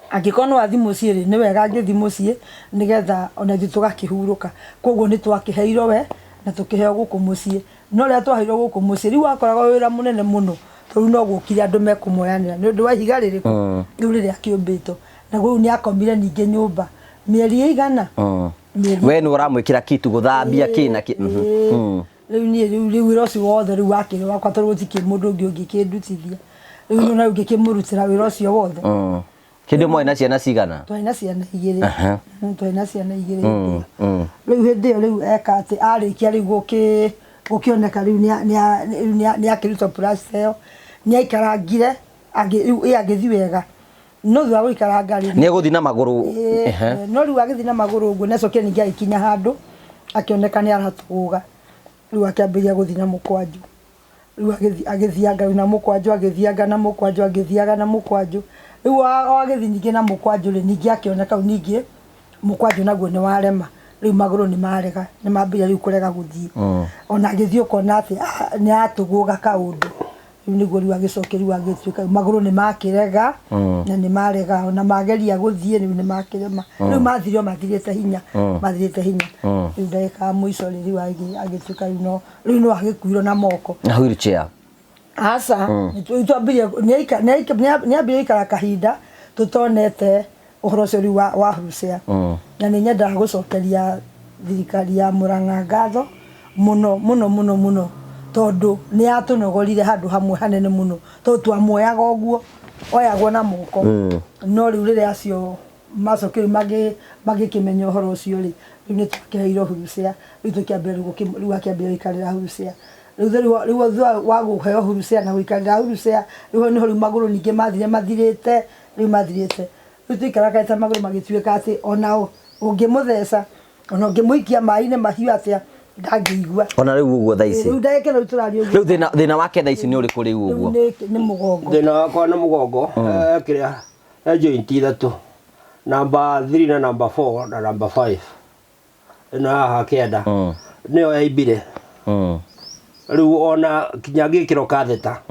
angikono athi mucie ri ni wega ngithi mucie nigetha ona ithu tugakihuruka koguo ni twakiheiro we na tukiheo guku mucie no ria twaheiro guku mucie riu akoraga wira munene muno toriu no gukire andu mekumoyanira ni undu wa ihiga ririku riu riria kiumbito na riu ni akomire ninge nyumba mieri igana we ni uramwikira kitu guthambia kina riu ni riu wira ucio wothe riu wakire wakwa toriu gutiki mundu ungi ungikindutithia riu no ngikimurutira wira ucio wothe kindi mwe na ciana cigana twaina ciana igiri twaina ciana igiri riu hindi iyo riu eka ati arikia riu gukioneka riu ni akiruta plaster ni aikarangire agithi wega no thwa guikaranga ri ni guthi na maguru no riu agithi na maguru uguo necoke ningi aikinya handu akioneka ni aratuga riu akiambiria guthi na mukwanju riu agithianga na mukwanju agithianga na mukwanju agithiaga na mukwanju riu agithi ningi na mukwanju ri ningi akioneka ningi mukwanju naguo ni warema riu maguru ni marega ni mambiria riu kurega guthii ona agithio kona ati ni atuguga kaundu riu niguo riu agicoke riu agituika maguru ni makirega na ni marega ona mageria guthii riu ni makirema riu mathirio mathirite hinya riu ndeka muico riu agituika riu no agikuiro na moko na wheelchair asa nitwambirie ni ambirie ikara kahinda tutonete uhoro ucio riu wa hurucia na ni nyendaga gucokeria thirikari ya Murang'a ngatho muno tondu ni atunogorire handu hamwe hanene muno to twamuoyaga uguo oyagwo na moko no riu riria acio macokeri magikimenya uhoro ucio ri riu ni twakiheirwo hurucia riu tukiambia riu akiambia ikarira hurucia riu wa guheo hurucia na guikarira hurucia riu ni riu maguru ningi mathirite riu tuikarakaita maguru magituika ati ona ungimutheca ona ungimuikia mai-ini mahiu atia ndangĩigua ona riu uguo thaa ici riu ndagĩke riu tũrario riu thina wake thaa ici ni ũrĩkũ riu uguo ni mugongo thina wakwa ni mugongo kiria joint ithatu number 3 na number 4 na number 5 na haha kenda nio yaibire riu ona kinya gikiro katheta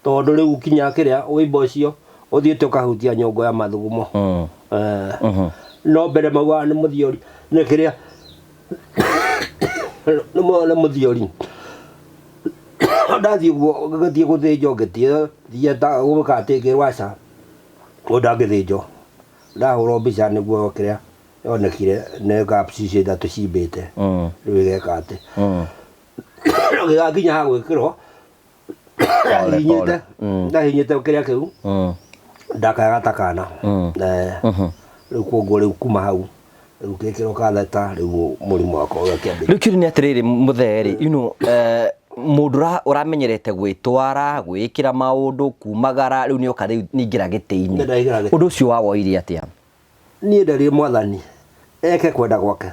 tondu riu kinya kiria wimbo ucio uthiite ukahutia nyongo ya mathugumo no mbere magwa ni muthiori ni kiria ni muthiori ndathi guo gathie guthinjo ngetie thieta gukatigirwo aca ndangithinjo ndahurwo mbica niguo kiria yonekire ne gaps icio ithatu cimbite riu igeka ati gigakinya ha gwikirwo ndahinyite kiria kiu ndakaga takana riu koguo riu kuma hau riu gikirwo katheta riu murimu wakwa ugakiambia riu kiri ni atiriri mutheri mundu uramenyerete gwitwara gwikira maundu kumagara riu nioka riu ningira giti-ini undu ucio wawoire atia nie ndari mwathani eke kwenda gwake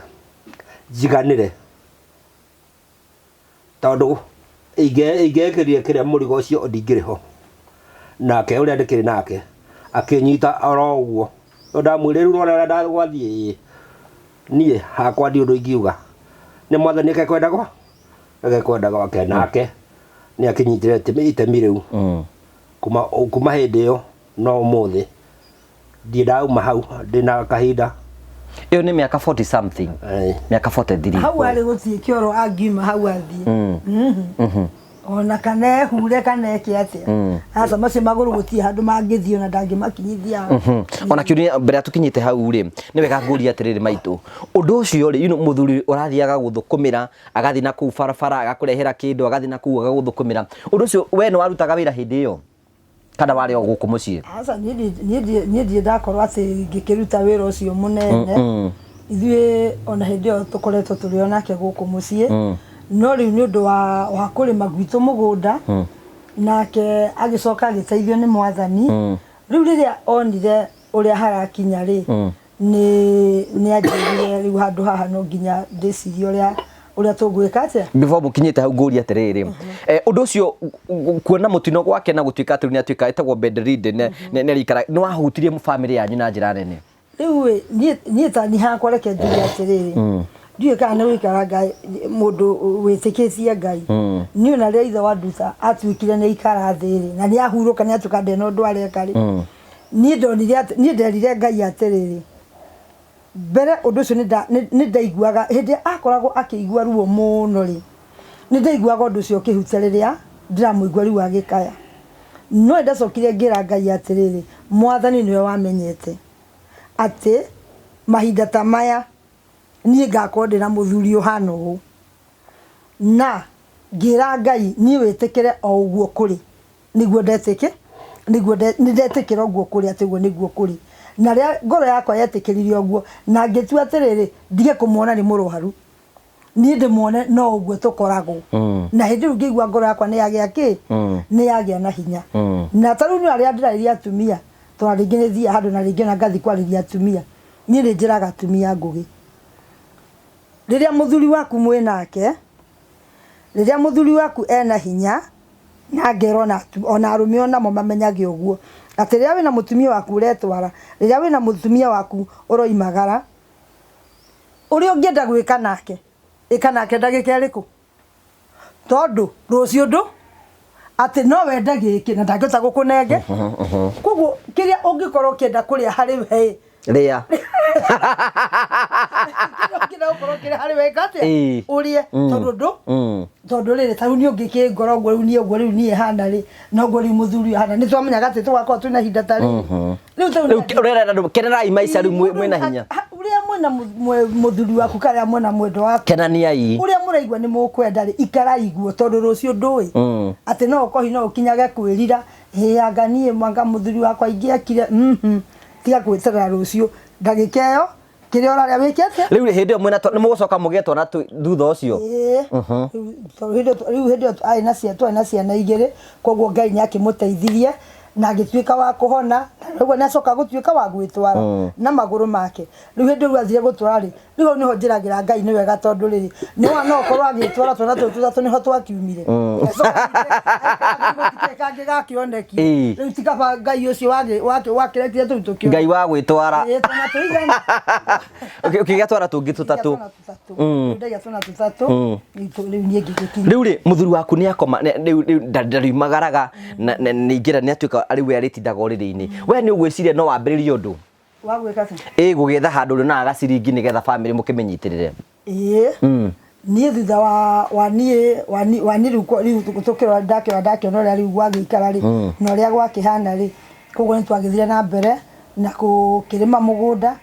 jiganire tondu igekirie kiria murigo ucio ndingiriho nake uria ndikiri nake akinyita oro uguo ndamwire riu rora ndagwathie nie hakwa ndi undu ingiuga ni mwathani eke kwenda gwake nake ni akinyitire itemi riu kuma hindi iyo no umuthi ndi ndauma hau ndina kahinda iyo ni miaka 40 something miaka 43 hau ari guthie kioro angiuma hau athie ona kana hure kana ekiatia asa macio maguru gutie handu mangithio na ndangimakinyithia ona kiuria mbere atukinyite hau ri ni wega nguria atiriri maitu undu ucio ri muthuri urathiaga guthukumira agathi na kuu barabara agakurehera kindu agathi na kuu agaguthukumira undu ucio we ni warutaga wira hindi iyo kana wari o guku mucii asa nie ndakorwo ati ngikiruta wira ucio munene ithuĩ ona hindi iyo tukoretwo turi onake guku mucii no riu ni undu wa kurima gwitu mugunda nake agicoka agiteithio ni mwathani riu riria onire uria harakinya ri ni ajirire riu handu haha no nginya ndicirie uria uria tugwika atia before mukinyite hau nguria atiriri undu ucio kuona mutino gwake na gutuika ati ni atuika etagwo bedridden ne rikara ni wahutirie mu family yanyu na njira nene riu nie ta ni hakwa reke njuge atiriri ndiye kana wikara ngai mundu witikicie ngai ni ona ria ithe wa nduta atuikire ni ikara thiri na ni ahuruka ni atuka ndeno ndware kari ni nderire ngai atiriri mbere undu ucio ni ndaiguaga hindi akoragwo akigua ruo muno ri ni ndaiguaga undu ucio kihutia riria ndiramuigua riu agikaya no ndacokire ngira ngai atiriri mwathani niwe wamenyete ati mahinda ta maya nie ngakorwo ndina muthuri uhana ugu na ngira ngai nie witikire o uguo kuri niguo ndetike niguo ndetikira uguo kuri atiguo niguo kuri na ria ngoro yakwa yetikiririe uguo na ngitua atiriri ndige kumuona ni muruharu nie ndimuone no uguo tukoragwo na hindi ngigua ngoro yakwa ni yagia ki ni yagia na hinya na taru ni aria ndirairia atumia to ringi ni thia handu na ringi na ngathi kwariria atumia nie ni njiraga atumia ngugi riria muthuri waku mwe nake riria muthuri waku ena hinya na ngero na ona arume ona mo mamenyage uguo ati riria wina mutumia waku uretwara riria wina mutumia waku uroimagara uri ungienda gwika nake ikanake ndagika iriku tondu rucio ndu ati no wende giki na ndangita gukunenge koguo kiria ungikorwo kienda kuria hari we ria kira ukoro kira hari we gate urie tondu riri ta ni ungiki ngoro ngoro ni ngoro ni hana ri no ngoro muthuri hana ni twamenya gate twakwa twina hinda tari riu urera ndu kenerai maica riu mwina hinya uria mwina muthuri waku karia mwina mwendo waku kenaniai uria muraigua ni mukwenda ri ikaraiguo tondu rucio ndui ati no ukohi no ukinyage kwirira anganie mwanga muthuri wakwa ingiakire tiga gwetera rucio ndagika yo kiria oraria wikete riu hindi yo mwena ni mugucoka mugetwa na thutha ucio riu hindi aina ciana igiri koguo ngai ni akimuteithirie na agituika wa kuhona riu ni acoka gutuika wa gwitwara na maguru make riu hindi riu athire gutwara ri riu niho njiragira ngai ni wega tondu riri ni wa no korwo agitwara twana tutu niho twakiumire kangi gakioneki riu tikaba ngai ucio wakirekire tu tukio ngai wa gwitwara twana tuigana ukigatwara tungi tutatu ndaya twana tutatu riu nie ngigiki riu ri muthuri waku ni akoma riu ndariumagaraga na ningira ni atuika ari we aritindaga uriri-ini we ni ugwiciria no wambiririe undu wagwika tu gugitha handu na agaciringi nigetha family mukimenyitirire nie thutha wa ni riu tukirwa ndake no riu gwagikara ri no ria gwakihana ri koguo ni twagithire na mbere na kukirima mugunda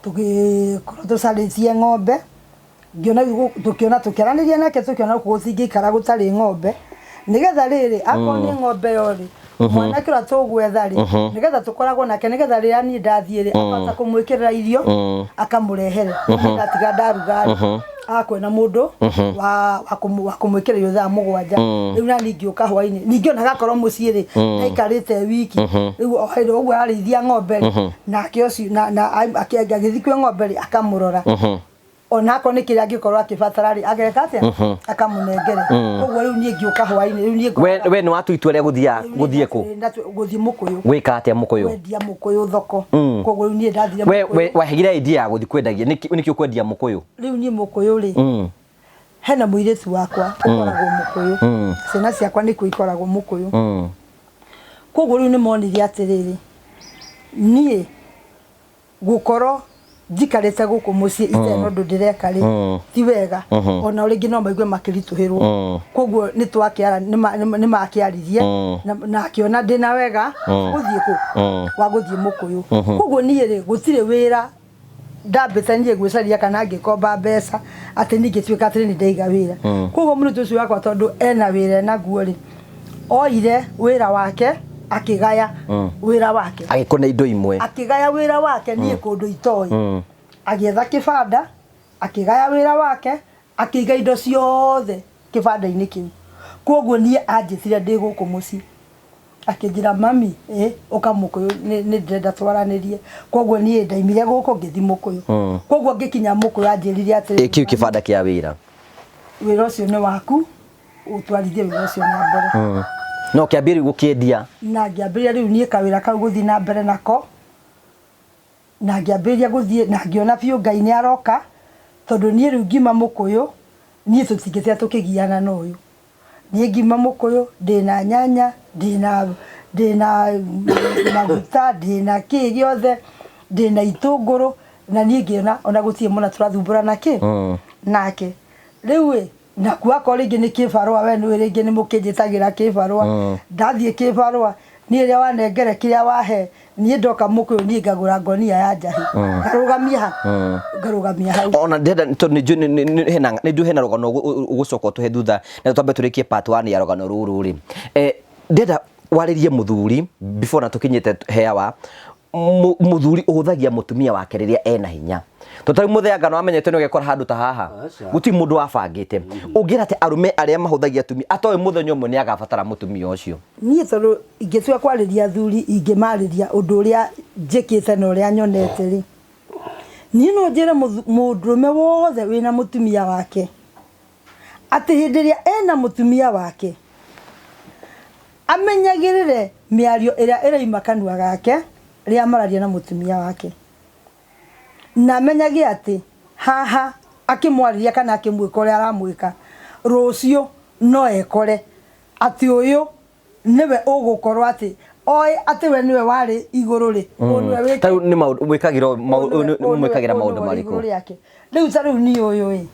tugikorwo tucaritie ng'ombe tukiona tukiraniria nake tukiona gũtingĩikara gũtarĩ ng'ombe nigetha rĩrĩ akorwo nĩ ng'ombe yori mwanake ũrĩa tũgwetha rĩ nigetha tũkoragwo nake nigetha rĩrĩa niĩ ndathiĩ rĩ akahota kũmwĩkĩrĩra irio akamũrehere ngatiga ndaruga akwena mũndũ wa kũmwĩkĩra irio thaa mũgwanja rĩu na ningĩ ũka hwainĩ ningĩ ona gakorwo mũciĩ rĩ ndaikarĩte wiki rĩu ohaire ũguo ararĩithia ng'ombe rĩ nake ũcio na agĩthiĩ kwĩ ng'ombe rĩ akamũrora ona ko ni kiria ngikorwo akibatara ri ageka atia akamunengere koguo riu nie ngiuka hwaini riu nie we ni watu itwere guthie ku guthie mukuyu gwika atia mukuyu wendia mukuyu thoko koguo riu nie ndathire we wahigire idea ya guthie kwendagia niki ukwendia mukuyu riu nie mukuyu ri hena muiritu wakwa ukoragwo mukuyu ciana ciakwa ni kuikoragwo mukuyu koguo riu ni monirie atiriri nie gukorwo jikarete guku muci iteno ndu ndireka ri ti wega ona uringi no maigue makirituhirwo koguo ni twakiara ni makiaririe na akiona ndina wega guthie ku wa guthie mukuyu koguo nie ri gutire wira ndambite nie gwicaria kana ngikomba mbeca ati ningituika atiri ni ndaiga wira koguo murutu ucio wakwa tondu ena wira naguo ri oire wira wake akigaya wira wake agikona indo imwe akigaya wira wake nie kundu itoi agietha kibanda akigaya wira wake akiga indo ciothe kibanda-ini kiu koguo nie anjithire ndi guku muci akinjira mami ukamukuyu ni ndenda twaranirie koguo nie ndaimire guku ngithi mukuyu koguo ngikinya mukuyu anjirire atiri kiu kibanda kia wira wĩra ũcio nĩ waku ũtwarithie wĩra ũcio na mbere. No kĩambĩrĩria gũkĩendia na ngĩambĩrĩria rĩu niĩ kawĩra kau gũthiĩ na mbere nako, na ngĩambĩrĩria gũthiĩ na ngĩona biũ Ngai nĩ aroka, tondũ niĩ rĩu ngima mũkũyũ niĩ tũtingĩtia tũkĩgiana na ũyũ. Niĩ ngima mũkũyũ ndĩna nyanya, ndĩna maguta, ndĩna kĩ gĩothe, ndĩna itũngũrũ, na niĩ ngĩona ona gũtirĩ mũna tũrathumbũrana kĩ nake. Rĩu nakuo akorwo rĩngĩ nĩ kĩbarũa, we nĩwe rĩngĩ nĩ mũkĩnjĩtagĩra kĩbarũa, ndathiĩ kĩbarũa niĩ rĩrĩa wanengere kĩrĩa wahe, niĩ ndoka mũkũyũ niĩ ngagũra ngonia ya njahĩ ngarũgamia hau. Ona ndenda nĩnjũ hena rũgano ũgũcoka ũtũhe thutha na twambe tũrĩkie part 1 ya rũgano rũrũ rĩ. Ndenda warĩrie mũthuri before na tũkinyĩte heawa, mũthuri ũhũthagia mũtumia wake rĩrĩa ena hinya. Tũtarĩ mũthega no amenyete nĩ ũgekora handũ ta haha gũtirĩ mũndũ wabangĩte. Ũngĩra atĩ arũme arĩa mahũthagia atumia atoĩ mũthenya ũmwe nĩ agabatara mũtumia ũcio. Niĩ tondũ ingĩtua kwarĩria athuri ingĩmarĩria ũndũ ũrĩa njĩkĩte na ũrĩa nyonete rĩ, niĩ no njĩre mũndũrũme wothe wĩna mũtumia wake atĩ hĩndĩ ĩrĩa ena mũtumia wake amenyagĩrĩre mĩario ĩrĩa ĩraima kanua gake rĩrĩa mararia na mũtumia wake, na amenyage atĩ haha akĩmwarĩria kana akĩmwĩka ũrĩa aramwĩka, rũciũ no ekore atĩ ũyũ nĩwe ũgũkorwo atĩ oĩ atĩ we nĩwe warĩ igũrũ rĩ, tarĩu nĩ maũndũ mwĩkagĩra maũndũ marĩkũ? Rĩu ta rĩu niĩ ũyũ ĩ,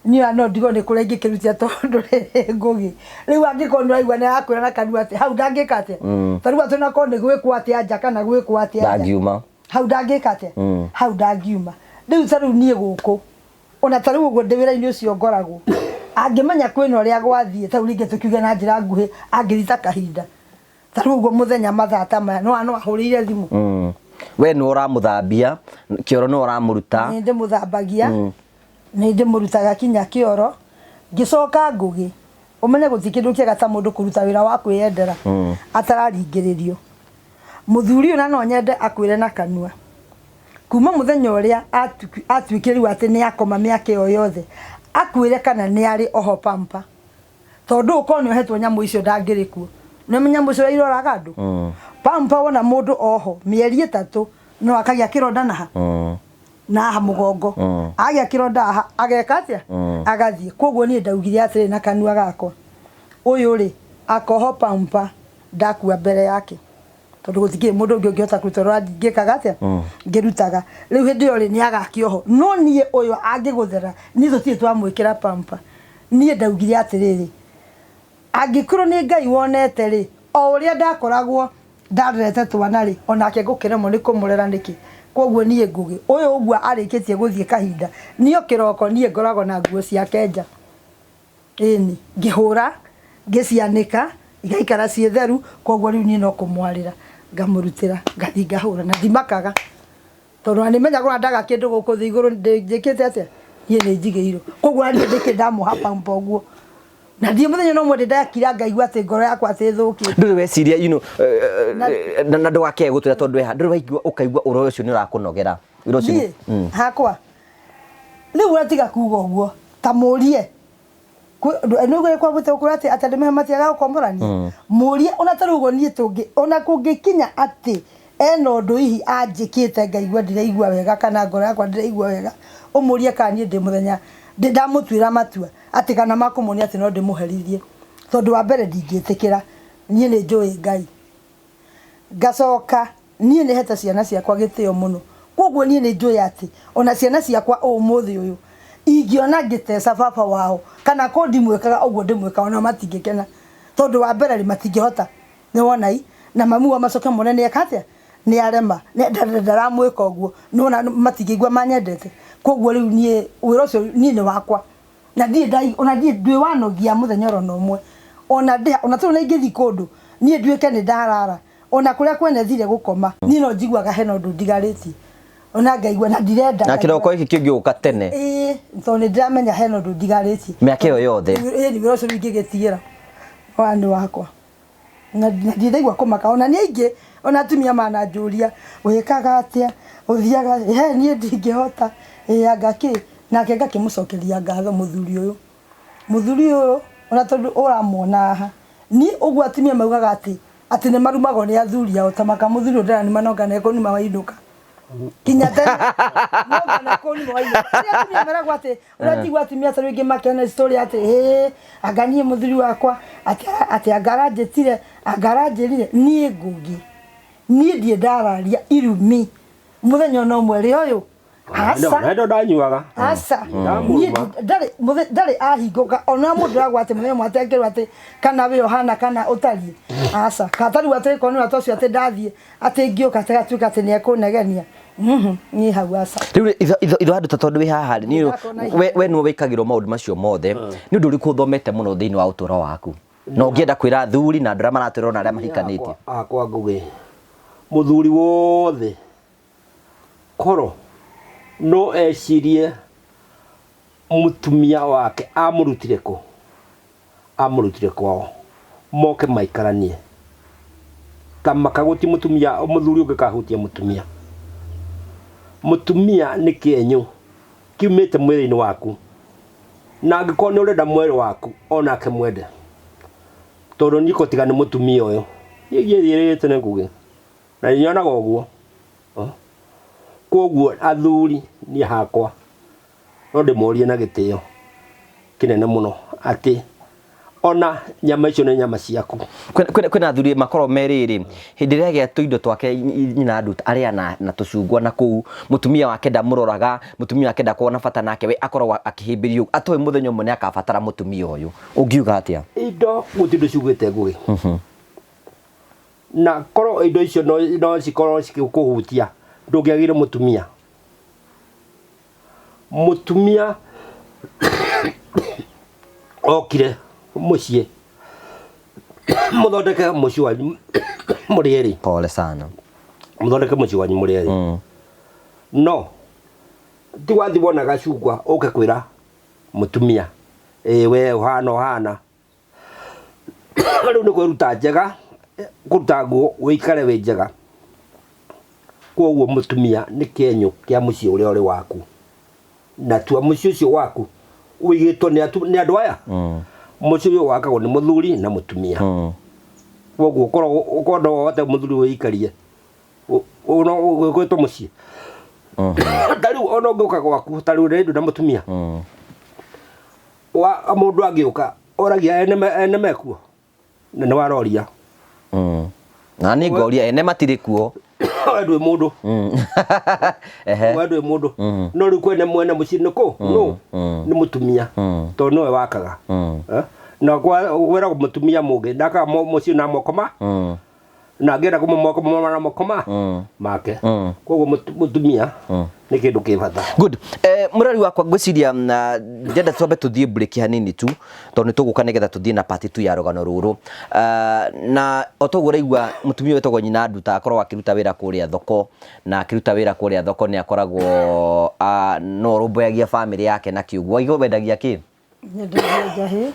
niĩ no ndigwo nĩ kũrĩa ingĩkĩrutia tondũ rĩrĩ ngũgĩ. Rĩu angĩkorwo nĩ ũraigua nĩ arakwĩra na kanua atĩ hau ndangĩka atĩa, ta rĩu atĩ nakorwo nĩ gwĩkwo atĩa nja kana gwĩkwo atĩa ndangiuma hau ndangĩka atĩa, hau ndangiuma. Rĩu ta rĩu niĩ gũkũ ona ta rĩu ũguo ndĩ wĩra-inĩ ũcio ngoragwo, angĩmenya kwĩna ũrĩa gwathiĩ, ta rĩu rĩngĩ tũkiuge na njĩra nguhĩ angĩrita kahinda, ta rĩu ũguo mũthenya mathaa ta maya no ahũrĩire thimũ. We nĩ ũramũthambia kĩoro, nĩ ũramũruta? Nĩ ndĩmũthambagia, nĩ ndĩmũrutaga kinya kĩoro, ngĩcoka ngũgĩ. Ũmenye gũtirĩ kĩndũ kĩega ta mũndũ kũruta wĩra wa kwĩyendera atararingĩrĩrio. Mũthuri ũyũ no nyende akwĩre na kanua, kuma mũthenya ũrĩa atuĩkire rĩu atĩ nĩ akoma mĩaka ĩyo yothe, akwĩre kana nĩ arĩ oho pampa, tondũ ũkorwo nĩ ohetwo nyamũ icio ndangĩrĩ kuo. Nĩ nyamũ icio iroraga andũ pampa, wona mũndũ oho mĩeri 3 no akagĩa kĩronda na aha mũgongo, agĩa kĩronda aha ageka atĩa agathiĩ. Koguo niĩ ndaugire atĩrĩ na kanua gakwa, ũyũ rĩ akoho pampa ndakua mbere yake, tondũ gũtikĩrĩ mũndũ ũngĩ ũngĩhota kũruta ũrĩa ngĩkaga atĩa ngĩrutaga. Rĩu hĩndĩ ĩyo rĩ nĩ agakĩoho, no niĩ ũyũ angĩgũthera niĩ tũtirĩ twamwĩkĩra pampa. Niĩ ndaugire atĩrĩrĩ, angĩkorwo nĩ Ngai wonete rĩ, o ũrĩa ndakoragwo ndarerete twana rĩ, onake ngũkĩremwo nĩ kũmũrera nĩkĩ. Koguo niĩ ngũgĩ ũyũ ũguo arĩkĩtie gũthiĩ kahinda, niĩ kĩroko niĩ ngoragwo na nguo ciake nja, ĩni ngĩhũra ngĩcianĩka igaikara ciĩ theru. Koguo rĩu niĩ no kũmwarĩra ngamũrutĩra ngathi ngahũra na ndimakaga, tondũ nĩ menyaga ũrĩa ndaga kĩndũ gũkũ thĩ igũrũ njĩkĩte atĩa niĩ nĩ njigĩirwo. Koguo niĩ ndĩkĩ ndamũha pampa ũguo, na ndiĩ mũthenya no mwende ndakira ngaigua atĩ ngoro yakwa atĩ thũkĩte. Ndũrĩ weciria na ndũgakĩe gũtũra tondũ weha ndũrĩ waigua ũkaigua ũro ũcio nĩ ũrakũnogera wĩra ũcio hakwa. Rĩu ũratiga kuga ũguo ta mũrie nũgũrĩ kwa bũte ũkũra atĩ ndĩmehe matiaga gũkomorania, mũrie ona ta rĩu ũguo niĩ tũngĩ ona kũngĩkinya atĩ ena ũndũ hihi anjĩkĩte ngaigua ndiraigua wega kana ngoro yakwa ndiraigua wega, ũmũrie kana niĩ ndĩ mũthenya ndamũtuĩra matua atĩ kana makũmonia atĩ no ndĩmũherithie, tondũ wa mbere ndingĩtĩkĩra. Niĩ nĩ njũĩ Ngai, ngacoka niĩ nĩ hete ciana ciakwa gĩtĩo mũno. Koguo niĩ nĩ njũĩ atĩ ona ciana ciakwa ũmũthĩ ũyũ ingĩona ngĩteca baba wao kana ko ndimwĩkaga ũguo ndĩmwĩkaga ona matingĩkena, tondũ wa mbere rĩ matingĩhota, nĩ wonai na mamu wa macoke mone nĩ eka atĩa nĩ arema ndaramwĩka ũguo, nona matingĩigua manyendete. Koguo rĩu niĩ wĩra ũcio niĩ nĩ wakwa, na ndiĩ ndwĩ wanogia mũthenya oro ũmwe, ona tondũ na ingĩthi kũndũ niĩ nduĩke nĩ ndarara, ona kũrĩa kwenethire gũkoma niĩ no njiguaga hena ũndũ ndigarĩtie, ona ngaigua na ndirenda na kĩroko gĩkĩ kĩngĩũka tene tondũ nĩ ndĩramenya hena ũndũ ndigarĩtie mĩaka ĩyo yothe. Wĩra ũcio ingĩgĩtigĩra nĩ wakwa, na ndiraigua kũmaka. Ona nĩ aingĩ ona atumia mananjũria wĩkaga atĩa ũthiaga niĩ ndingĩhota anga kĩ nake ngakimucokeria ngatho muthuri uyu ona tondu uramwona haha ni uguo atimia maugaga ati ni marumagwo ni athuri ao ta makamuthuri ndara ni manongana ko ni mawainuka kinya tena nongana ko ni mawainuka atimia maragwa ati uratigwa atimia ta ringi makena story ati aganie muthuri wakwa ati agaranjirire nie ngugi nie ndie ndararia irumi muthenya no mweri uyu asa ndo ndanyuaga asa ndari ahinguka ona mundu aragwa ati muthenya mwatengerwa ati kana we ohana kana utari asa katari wate kono atocio ati ndathie ati ngioka tegatuika ati ni ekunegenia ni hau asa riu itho andu tatondu wi haha ni we no wikagirwo maundu macio mothe ni undu uriku thomete muno thiini wa uturo waku no ngienda kwira thuri na ndura maratwira na aria mahikanitie akwa ngugi muthuri wothe koro no ecirie mutumia wake amurutire kwao moke maikaranie kamakaguti mutumia muthuri ungikahutia mutumia ni kienyu kiumite mwiri-ini waku na angĩkorwo nĩ ũrenda mwĩrĩ waku onake mwende tondũ niko tiga nĩ mutumia ũyũ gĩthiĩrĩte nĩ ngugi na nyonaga ũguo koguo athuri ni hakwa no ndĩmorie na gĩtĩo kĩnene mũno atĩ ona nyama icio nĩ nyama ciaku kwina athuri makorwo merĩrĩ hĩndĩ ĩrĩa gĩa tũindo twake nyina nduta arĩa na tũcungwa na kũu mutumia wake ndamũroraga mutumia wake ndakorwo bata nake we akoragwo akĩhĩmbĩrio atoĩ mũthenya ũmwe nĩ akabatara mutumia ũyũ ũngiuga atĩa indo gũtirĩ ciugĩte ngugi na korwo indo icio no cikorwo cikĩkũhutia ndũngĩagire mutumia okire muciĩ muthondeke muciĩ wanyu mũrĩerĩ pole sana muthondeke muciĩ wanyu mũrĩerĩ no ti wathi wona gacungwa ũke kwĩra mutumia we ũhana rĩu nĩ kwĩruta njega kũruta nguo wĩikare wĩ njega koguo mutumia nĩ kĩenyũ kĩa muciĩ ũrĩa ũrĩ waku na tua muciĩ ũcio waku wĩigĩtwo nĩ andũ aya muciĩ ũyũ wakagwo nĩ muthuri na mutumia koguo ũkorwo no wote muthuri wĩikarie gwĩtwo muciĩ tarĩu ona ũngĩũka gwaku tarĩu ũrĩ na mutumia mũndũ angĩũka oragia ene mekuo na nĩ waroria na nĩ ngoria ene matirĩ kuo ndwĩ mũndũ ndwĩ mũndũ no rĩu kwene mwene muciĩ nĩ kũ no nĩ mutumia tondũ nĩwe wakaga na gwĩragwo mutumia mũngĩ ndakaga muciĩ na mokoma na angĩenda kũmũmokoma na mokoma make koguo mutumia nĩ kĩndũ kĩ bata good mũrari wakwa ngwĩciria ndenda twambe tũthiĩ break hanini tu tondũ nĩ tũgũka nĩgetha tũthiĩ na part 2 ya rũgano rũrũ na otoguo ũraigua mutumia wetagwo nyina nduta akoragwo akĩruta wĩra kũrĩa thoko na akĩruta wĩra kũrĩa thoko nĩ akoragwo no rũmbũyagia family yake na kiugo igũ wendagia kĩ nyendagia njahĩ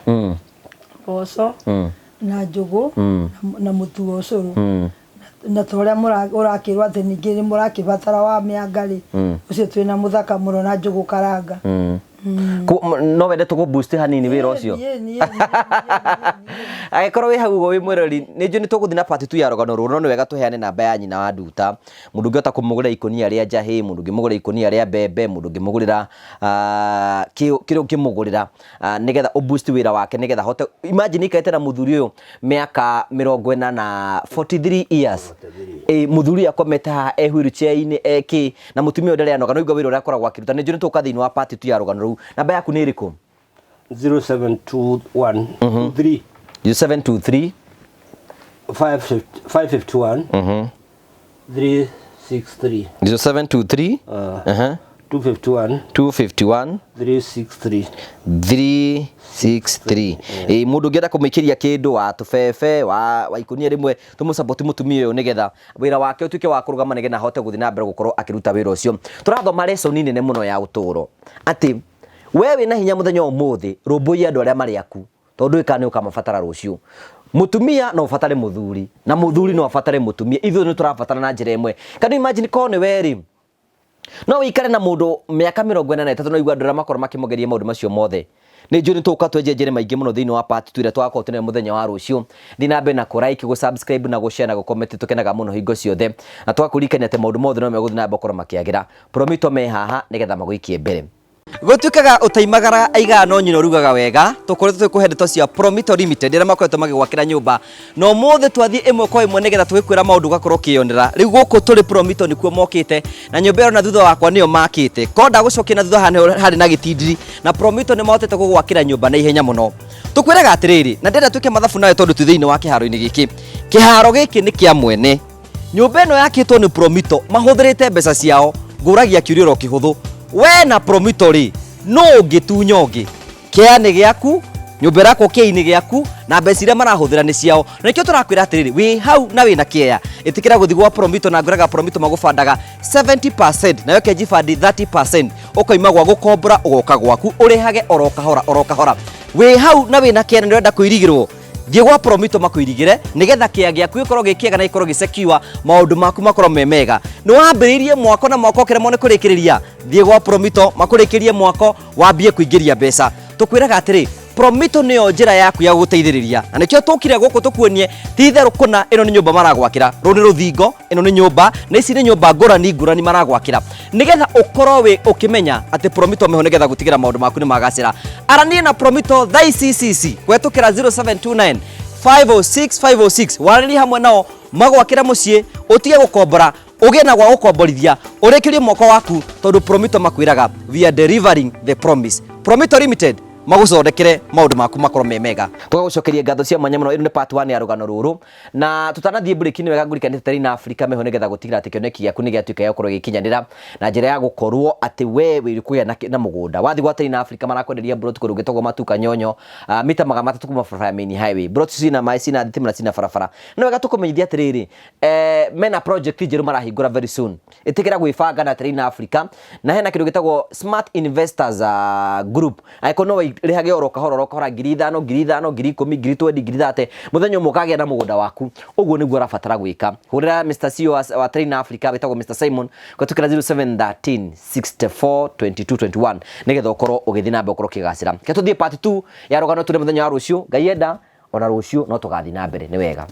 mboco na njũgũ na mũtu wa ũcũrũ na toria ũrakĩrwo atĩ ningĩ nĩ mũrakĩbatara wa mĩanga-rĩ ũcio twĩna mũthaka mũno na njũgũ karanga no wende tũgũ boost hanini wĩra ũcio agĩkorwo wĩ hau ũguo wĩ mwĩrori nĩ njũĩ nĩ tũgũthiĩ na part 2 ya rũgano rũrũ no nĩ wega tũheane namba ya nyina wa nduta mũndũ ũngĩhota kũmũgũrĩra ikũnia rĩa njahĩ mũndũ ũngĩmũgũrĩra ikũnia rĩa mbembe mũndũ ũngĩmũgũrĩra kĩrĩa ũngĩmũgũrĩra nĩgetha ũboost wĩra wake nĩgetha hote imagine ikarĩte na mũthuri ũyũ mĩaka 43 years mũthuri akomete haha e wheelchair-inĩ eki na mũtumia ũyũ ndarĩ anoga no igua wĩra ũrĩa akoragwo akĩruta nĩ njũĩ nĩ tũka thĩinĩ wa part 2 ya rũgano rũu namba yaku nĩ ĩrĩkũ 0721 0723 551 363 0723 251 363 mundu ngienda kumĩkĩria kĩndũ wa tũbebe wa ikũnia rĩmwe tũmũsupport mũtumia ũyũ nĩgetha wĩra wake ũtuĩke wa kũrũgama nĩgetha ahote gũthiĩ na mbere gũkorwo akĩruta wĩra ũcio tũrathoma lesson nene mũno ya ũtũũro atĩ we wĩna hinya mũthenya ũmũthĩ rũmbũiya andũ arĩa marĩ aku tondũ ĩka nĩ ũkamabatara rũciũ mutumia no ũbatare mũthuri na mũthuri no abatare mutumia ithuĩ nĩ tũrabatara na njĩra ĩmwe kana imagine korwo nĩ we rĩ no wikare na mundu miaka 43 no igwa ndura makoro makimogeria maundu macio mothe ni njuri tuka twenjenjere maingi muno thiini wa part twire twako tene muthenya wa rucio ndinambe na ku like go subscribe na go share na go comment tukenaga muno hingo ciothe na twakurikania te maundu mothe no meguthi na mbokoro makiagira Promito me haha nigetha maguikie mbere gutuikaga utaimagara aiga no nyino rugaga wega tukoretwo twikuhe ndeto cia Promito Limited ira makoretwo magigwakira nyumba no mothe twathie imwe kwa imwe nigetha twikwira maundu gakorwo kionera riu guku turi Promito nikuo mokite na nyumba ero na thutha wakwa nio makite konda gucokia na thutha hari na gitindiri na Promito ni mahotete kugwakira nyumba na ihenya muno tukwiraga atiriri na ndenda twike mathabu nayo tondu tu thiini wa kiharo-ini giki kiharo giki ni kia mwene nyumba eno yakitwo ni Promito mahuthirite mbeca ciao nguragia kiurio kihuthu we na Promito ri no ngitunyongi kiani giaku nyumba yako kiini giaku na mbeca iria marahuthira ni ciao na nikio turakwira atiriri wi hau na wi na kiea itikira guthi gwa Promito na nguraga Promito magufandaga 70% na yoke jifandi 30% ukoima gwa gukombora ugoka gwaku urihage oroka hora wi hau na wi na kiea ndirenda kuirigirwo thie gwa Promito makuirigire nigetha kia giaku ikorwo gikiega na ikorwo gisecure maundu maku makorwo memega ni wambiririe mwako na mwako kiremo ni kurikiriria thie gwa Promito makurikirie mwako wambie kuingiria mbeca tukwiraga atiri Promito niyo njira yaku ya guteithiriria na nikio tukire guku tukuonie ti theru kuna ino ni nyumba maragwakira ru ni ruthingo ino ni nyumba na ici ni nyumba ngurani maragwakira nigetha ukorwo wi ukimenya ati Promito meho nigetha gutigira maundu maku ni magacira aranie na Promito thai CCC kwetukira 0729 506 warani hamwe nao magwakira mucie utige gukombora ugie na gwa gukomborithia urekirie moko waku tondu Promito makwiraga we are delivering the promise. Promito Limited magucondekere maundu maku makorwo memega tugagucokeria ngatho cia mwanya muno ino ni part 1 ya rugano ruru na tutanathie break-ini wega ngurikania tari na Africa meho nigetha gutigira ati kioneki giaku ni giatuika yakorwo gikinyanira na njira ya gukorwo ati we wirikuya na mugunda wathi gwa tari na Africa marakwenderia brot kuru gitogwo matuka nyonyo mita magana 3 kuma barabara main highway brot cina mai cina thitima na cina barabara no wega tukumenyithia atiriri mena project njeru marahingura very soon itikira gwibanga na tari na Africa na hena kindu gitagwo Smart Investors Group aikono rihage oroka hora 5,000 5,000 10,000 20,000 30 muthenya mukagia na mugunda waku uguo niguo rafatara gwika hurira Mr. CEO wa Train Africa betagwo Mr. Simon kwatukira 0713 64 22 21 nigetha ukorwo ugithi na mbe ukorwo kigacira ke tuthie part 2 ya rugano turi muthenya wa rucio ngaienda ona rucio no tugathi na mbere ni wega.